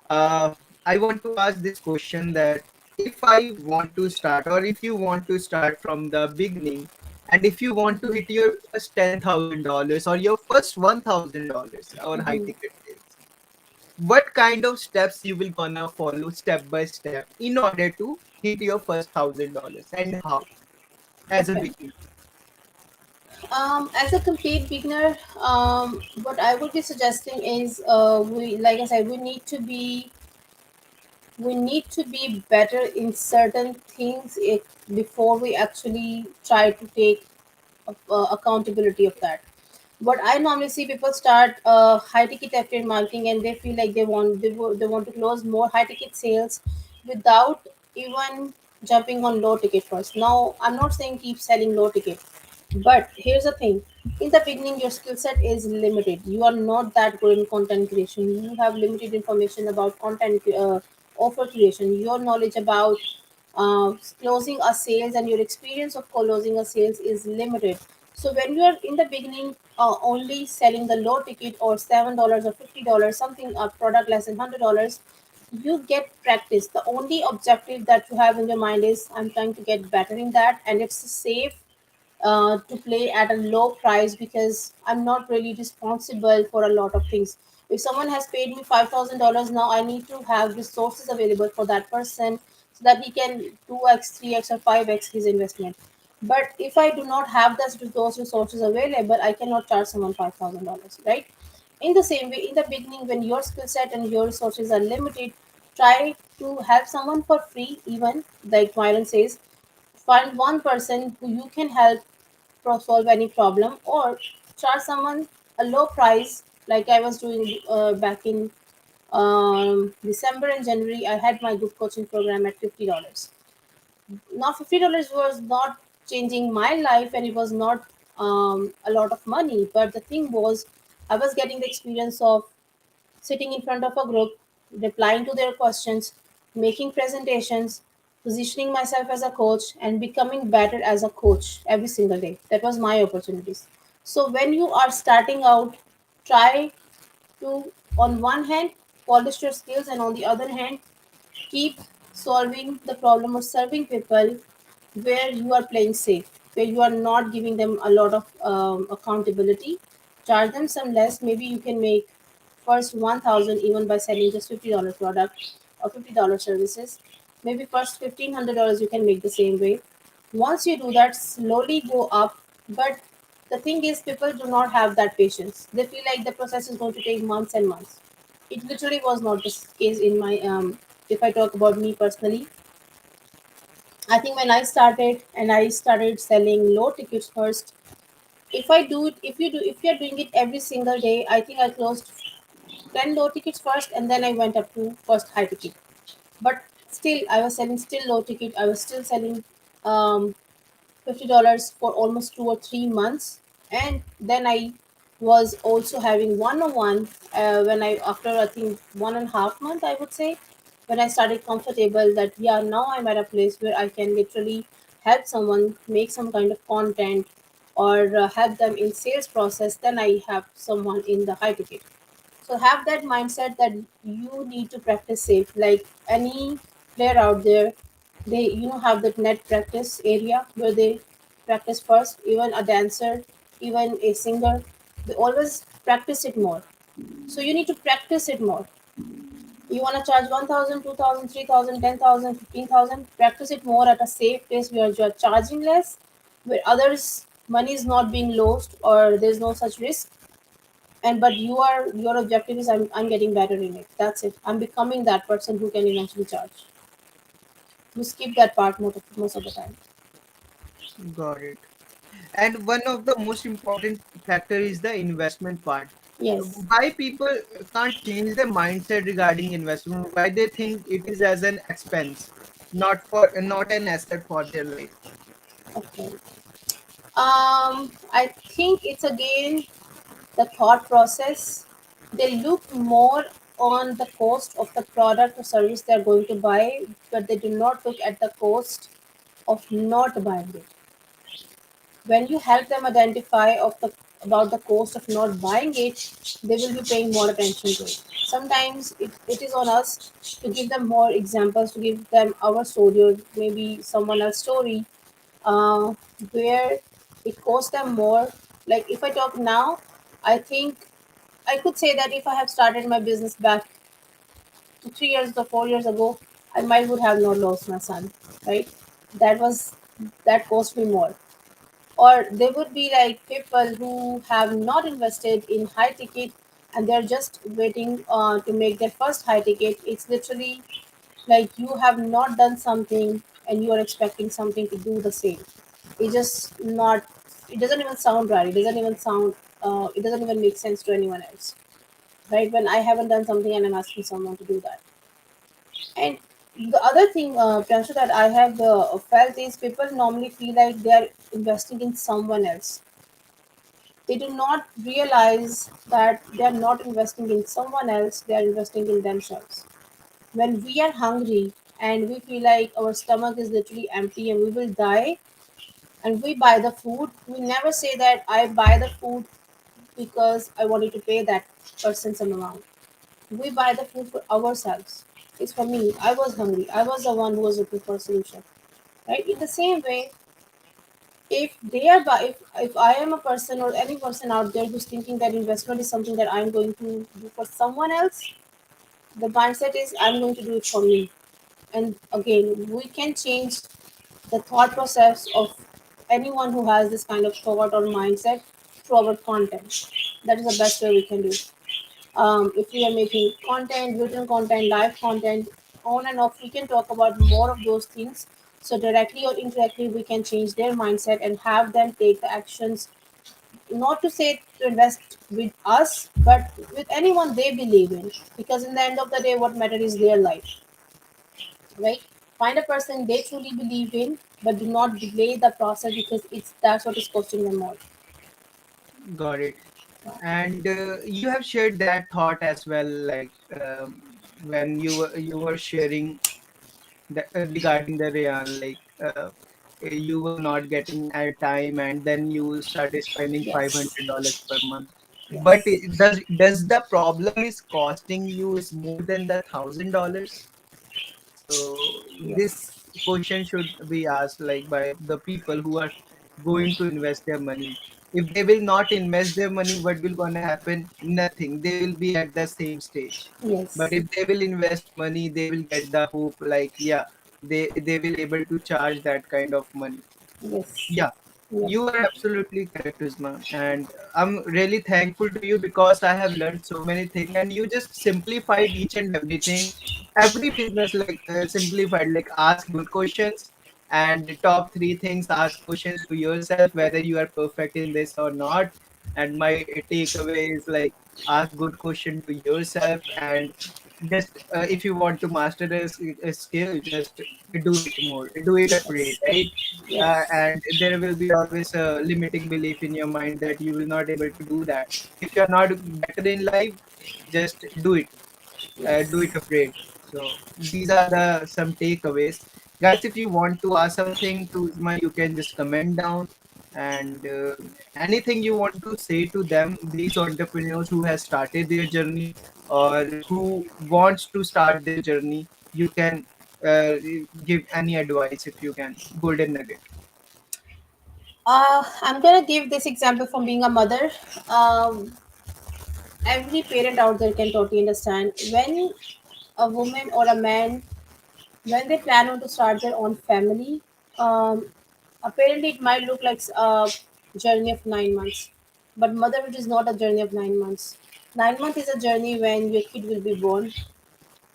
Uh, I want to ask this question that if I want to start, or if you want to start from the beginning, and if you want to hit your first $10,000 or your first $1,000 on high Mhm. ticket sales, what kind of steps you will gonna follow step by step in order to hit your first $1,000, and how as a Okay. beginner? As a complete beginner, what I would be suggesting is, like I said, we need to be better in certain things before we actually try to take accountability of that. What I normally see, people start high ticket affiliate marketing and they feel like they want to close more high ticket sales without even jumping on low ticket first. Now I'm not saying keep selling low ticket, but here's the thing. In the beginning, your skill set is limited. You are not that good in content creation. You have limited information about content, offer creation. Your knowledge about closing a sales and your experience of closing a sales is limited. So when you are in the beginning only selling the low ticket or $7 or $50, something a product less than $100, you get practice. The only objective that you have in your mind is I'm trying to get better in that, and it's safe to play at a low price because I'm not really responsible for a lot of things. If someone has paid me $5,000 now, I need to have resources available for that person so that he can 2x, 3x, or 5x his investment. But if I do not have those resources available, I cannot charge someone $5,000, right? In the same way, in the beginning, when your skill set and your resources are limited, try to help someone for free, even like Myron says, find one person who you can help solve any problem, or charge someone a low price like I was doing back in December and January. I had my group coaching program at $50. Now $50 was not changing my life, and it was not a lot of money, but the thing was I was getting the experience of sitting in front of a group, replying to their questions, making presentations, positioning myself as a coach, and becoming better as a coach every single day. That was my opportunities. So when you are starting out, try to, on one hand, polish your skills, and on the other hand, keep solving the problem of serving people where you are playing safe, where you are not giving them a lot of accountability. Charge them some less. Maybe you can make first 1,000 even by selling just $50 product or $50 services. Maybe first $1,500 you can make the same way. Once you do that, slowly go up. But the thing is, people do not have that patience. They feel like the process is going to take months and months. It literally was not the case in my if I talk about me personally. I think when I started and I started selling low tickets first, if I do it, if you're doing it every single day, I think I closed 10 low tickets first, and then I went up to first high ticket. But still, I was selling still low ticket. I was still selling um, $50 for almost 2 or 3 months, and then I was also having one-on-one when I, after I think 1.5 month, I would say, when I started comfortable that yeah, now I'm at a place where I can literally help someone make some kind of content or help them in sales process. Then I have someone in the high ticket. So have that mindset that you need to practice safe. Like any player out there, they have that net practice area where they practice first. Even a dancer, even a singer, they always practice it more. So you need to practice it more. You want to charge 1,000, 2,000, 3,000, 10,000, 15,000. Practice it more at a safe place where you are charging less, where others' money is not being lost or there's no such risk. And but your objective is I'm getting better in it. That's it. I'm becoming that person who can eventually charge. You skip that part most of the time. Got it. And one of the most important factor is the investment part. Yes. Why people can't change their mindset regarding investment? Why they think it is as an expense, not an asset for their life? Okay. I think it's again the thought process. They look more on the cost of the product or service they're going to buy, but they do not look at the cost of not buying it. When you help them identify about the cost of not buying it, they will be paying more attention to it. Sometimes it is on us to give them more examples, to give them our story or maybe someone else's story uh, where it costs them more. Like if I talk now, I think I could say that if I have started my business back to 3 years or 4 years ago, I might would have not lost my son, right? That was that cost me more. Or there would be like people who have not invested in high ticket and they're just waiting to make their first high ticket. It's literally like you have not done something and you are expecting something to do the same. It just not, it doesn't even sound right. It doesn't even sound, it doesn't even make sense to anyone else, right? When I haven't done something and I'm asking someone to do that. And the other thing, Pranshu, that I have felt is people normally feel like they are investing in someone else. They do not realize that they are not investing in someone else, they are investing in themselves. When we are hungry and we feel like our stomach is literally empty and we will die, and we buy the food, we never say that I buy the food because I wanted to pay that person some amount. We buy the food for ourselves. It's for me. I was hungry. I was the one who was looking for a solution. Right? In the same way, if they are if I am a person or any person out there who's thinking that investment is something that I'm going to do for someone else, the mindset is I'm going to do it for me. And again, we can change the thought process of anyone who has this kind of thought or mindset through our content. That is the best way we can do. If we are making content, written content, live content, on and off, we can talk about more of those things. So directly or indirectly, we can change their mindset and have them take the actions. Not to say to invest with us, but with anyone they believe in. Because in the end of the day, what matters is their life, right? Find a person they truly believe in, but do not delay the process because it's that's what is costing them more. Got it. And you have shared that thought as well, like when you were sharing regarding the rayon, like you were not getting at time, and then you started spending Yes. $500 per month. But Yes. does the problem is costing you is more than the $1,000? So Yes. this question should be asked like by the people who are going to invest their money. If they will not invest their money, what will gonna happen? Nothing. They will be at the same stage. But Yes. if they will invest money, they will get the hope like yeah, they will able to charge that kind of money. Yes. Yeah, Yep. you are absolutely correct, Uzma. And I'm really thankful to you because I have learned so many things and you just simplified each and everything. Every business like simplified, like ask good questions and the top three things, ask questions to yourself whether you are perfect in this or not. And my takeaway is like ask good question to yourself and just if you want to master a skill, just do it more, do it afraid, Yes. right? Yes. And there will be always a limiting belief in your mind that you will not able to do that. If you are not better in life, just do it Yes. afraid. So these are the some takeaways, guys. If you want to ask something to Uzma, you can just comment down, and anything you want to say to them, these entrepreneurs who has started their journey or who wants to start their journey, you can uh, give any advice if you can, golden nugget. I'm gonna give this example from being a mother. Um, every parent out there can totally understand when a woman or a man, when they plan on to start their own family, um, apparently it might look like a journey of 9 months, but motherhood is not a journey of 9 months. 9 months is a journey when your kid will be born.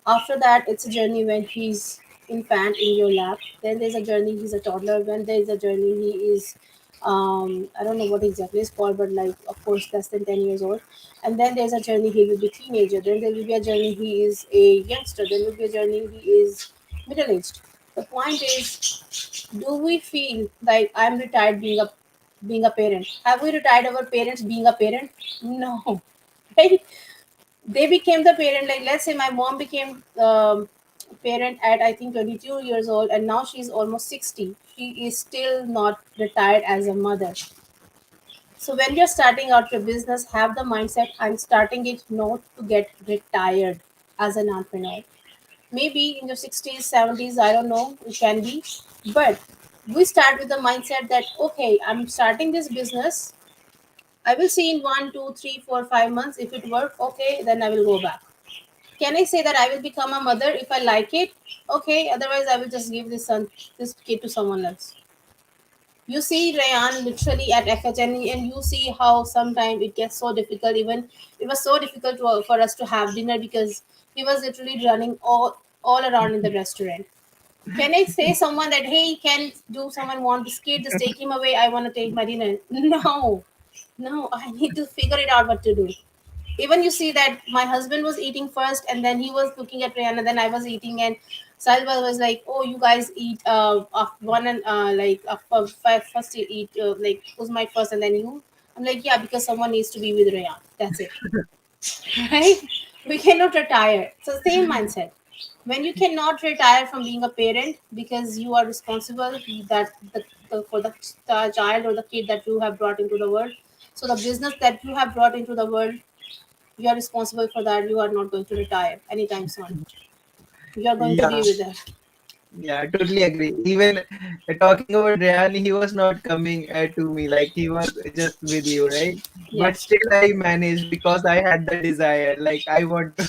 After that, it's a journey when he's infant in your lap. Then there's a journey he's a toddler. When there's a journey he is, I don't know what exactly it's called, but like of course less than 10 years old. And then there's a journey he will be teenager. Then there will be a journey he is a youngster. Then will be a journey he is middle aged. The point is, do we feel like I'm retired being a parent? Have we retired our parents being a parent? No, right? They became the parent. Like let's say my mom became parent at I think 22 years old, and now she's almost 60. She is still not retired as a mother. So when you're starting out your business, have the mindset I'm starting it not to get retired as an entrepreneur. Maybe in your 60s 70s, I don't know, it can be, but we start with the mindset that okay, I'm starting this business. I will see in 1, 2, 3, 4, 5 months. If it work, okay, then I will go back. Can I say that I will become a mother if I like it? Okay, otherwise I will just give this kid to someone else. You see Rayan literally at FHN, and you see how sometimes it gets so difficult. Even it was so difficult for us to have dinner because he was literally running all around in the restaurant. Can I say someone that hey, can do someone want this kid? Just take him away. I want to take my dinner. No, no. I need to figure it out what to do. Even you see that my husband was eating first and then he was looking at Rihanna, then I was eating, and Salva was like, oh, you guys eat one and first you eat like who's my first and then you. I'm like, yeah, because someone needs to be with Rihanna, that's it. Right? We cannot retire. So same mindset. when you cannot retire from being a parent because you are responsible that for the child or the kid that you have brought into the world. So the business that you have brought into the world, you are responsible for that. You are not going to retire anytime soon. You are going to Yeah. be with that. Yeah, I totally agree. Even talking about Ryan, he was not coming to me, like he was just with you, right? Yeah, But still, I managed because I had the desire. Like I want to,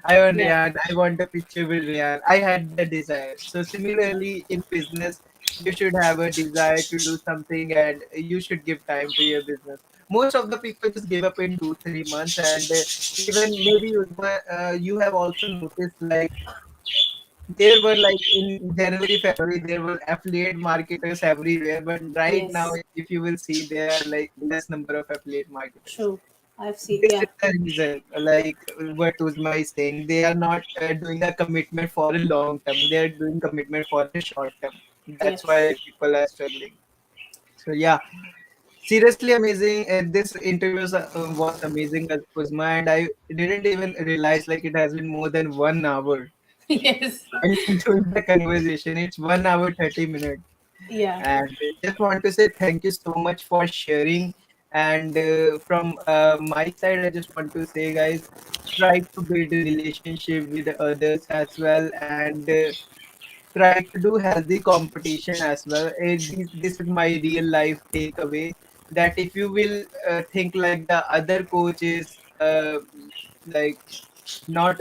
I want yeah, Ryan. I want a picture with Ryan. I had the desire. So similarly, in business, you should have a desire to do something, and you should give time to your business. Most of the people just give up in 2 3 months, and even maybe Uzma, you have also noticed like there were like in January, February, there were affiliate marketers everywhere. But right now, yes, if you will see, there are like less number of affiliate marketers. true. I've seen, This yeah, is the reason, like what Uzma is saying. They are not doing a commitment for a long term. They are doing commitment for a short term. That's yes, why people are struggling. So yeah, seriously amazing. This interview was amazing, Uzma, and I didn't even realize like it has been more than 1 hour yes, while doing the conversation. It's 1 hour 30 minutes, yeah, and just want to say thank you so much for sharing. And from my side, I just want to say, guys, try to build a relationship with others as well, and try to do healthy competition as well. This is my real life takeaway, that if you will think like the other coaches, like not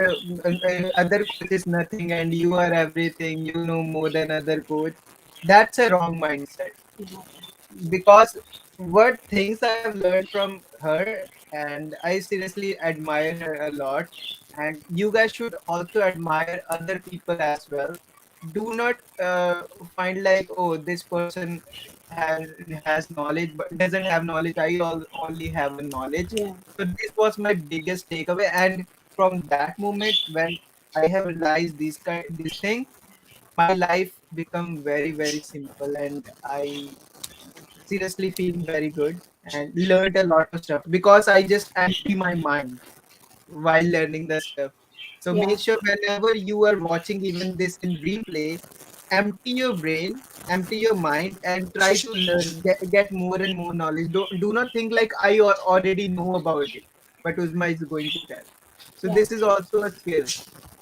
other coach is nothing and you are everything, you know more than other coach, that's a wrong mindset. yeah, Because what things I have learned from her, and I seriously admire her a lot, and you guys should also admire other people as well. Do not find like, oh, this person has has knowledge but doesn't have knowledge, I only have a knowledge. yeah, So this was my biggest takeaway, and from that moment when I have realized this thing, my life become very very simple, and I seriously feeling very good and learned a lot of stuff because I just empty my mind while learning the stuff. So yeah, make sure whenever you are watching even this in replay, empty your brain, empty your mind, and try to learn, get more and more knowledge. Do not think like I already know about it, but Uzma is going to tell. So yeah, this is also a skill.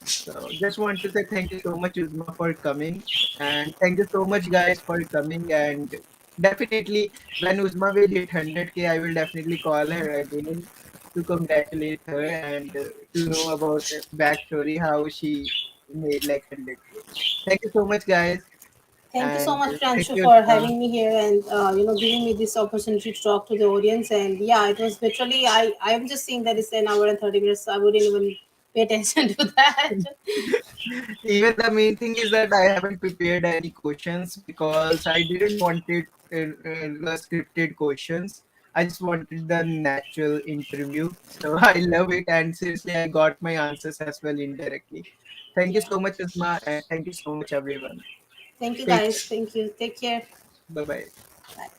So just want to say thank you so much, Uzma, for coming. And thank you so much, guys, for coming. And definitely, when Uzma will hit 100K, I will definitely call her again to congratulate her and to know about the backstory, how she made like 100K. Thank you so much, guys. thank you so And much, thank Pranshu, you, for Uzma. having me here and giving me this opportunity to talk to the audience. And yeah, it was literally I'm just seeing that it's an hour and 30 minutes. So I wouldn't even pay attention to that. Even the main thing is that I haven't prepared any questions because I didn't want it scripted questions. I just wanted the natural interview. So I love it, and seriously, I got my answers as well indirectly. Thank you Yeah. so much, Asma, and thank you so much, everyone. Thank you, Take guys. care. Thank you. Take care. Bye bye. Bye.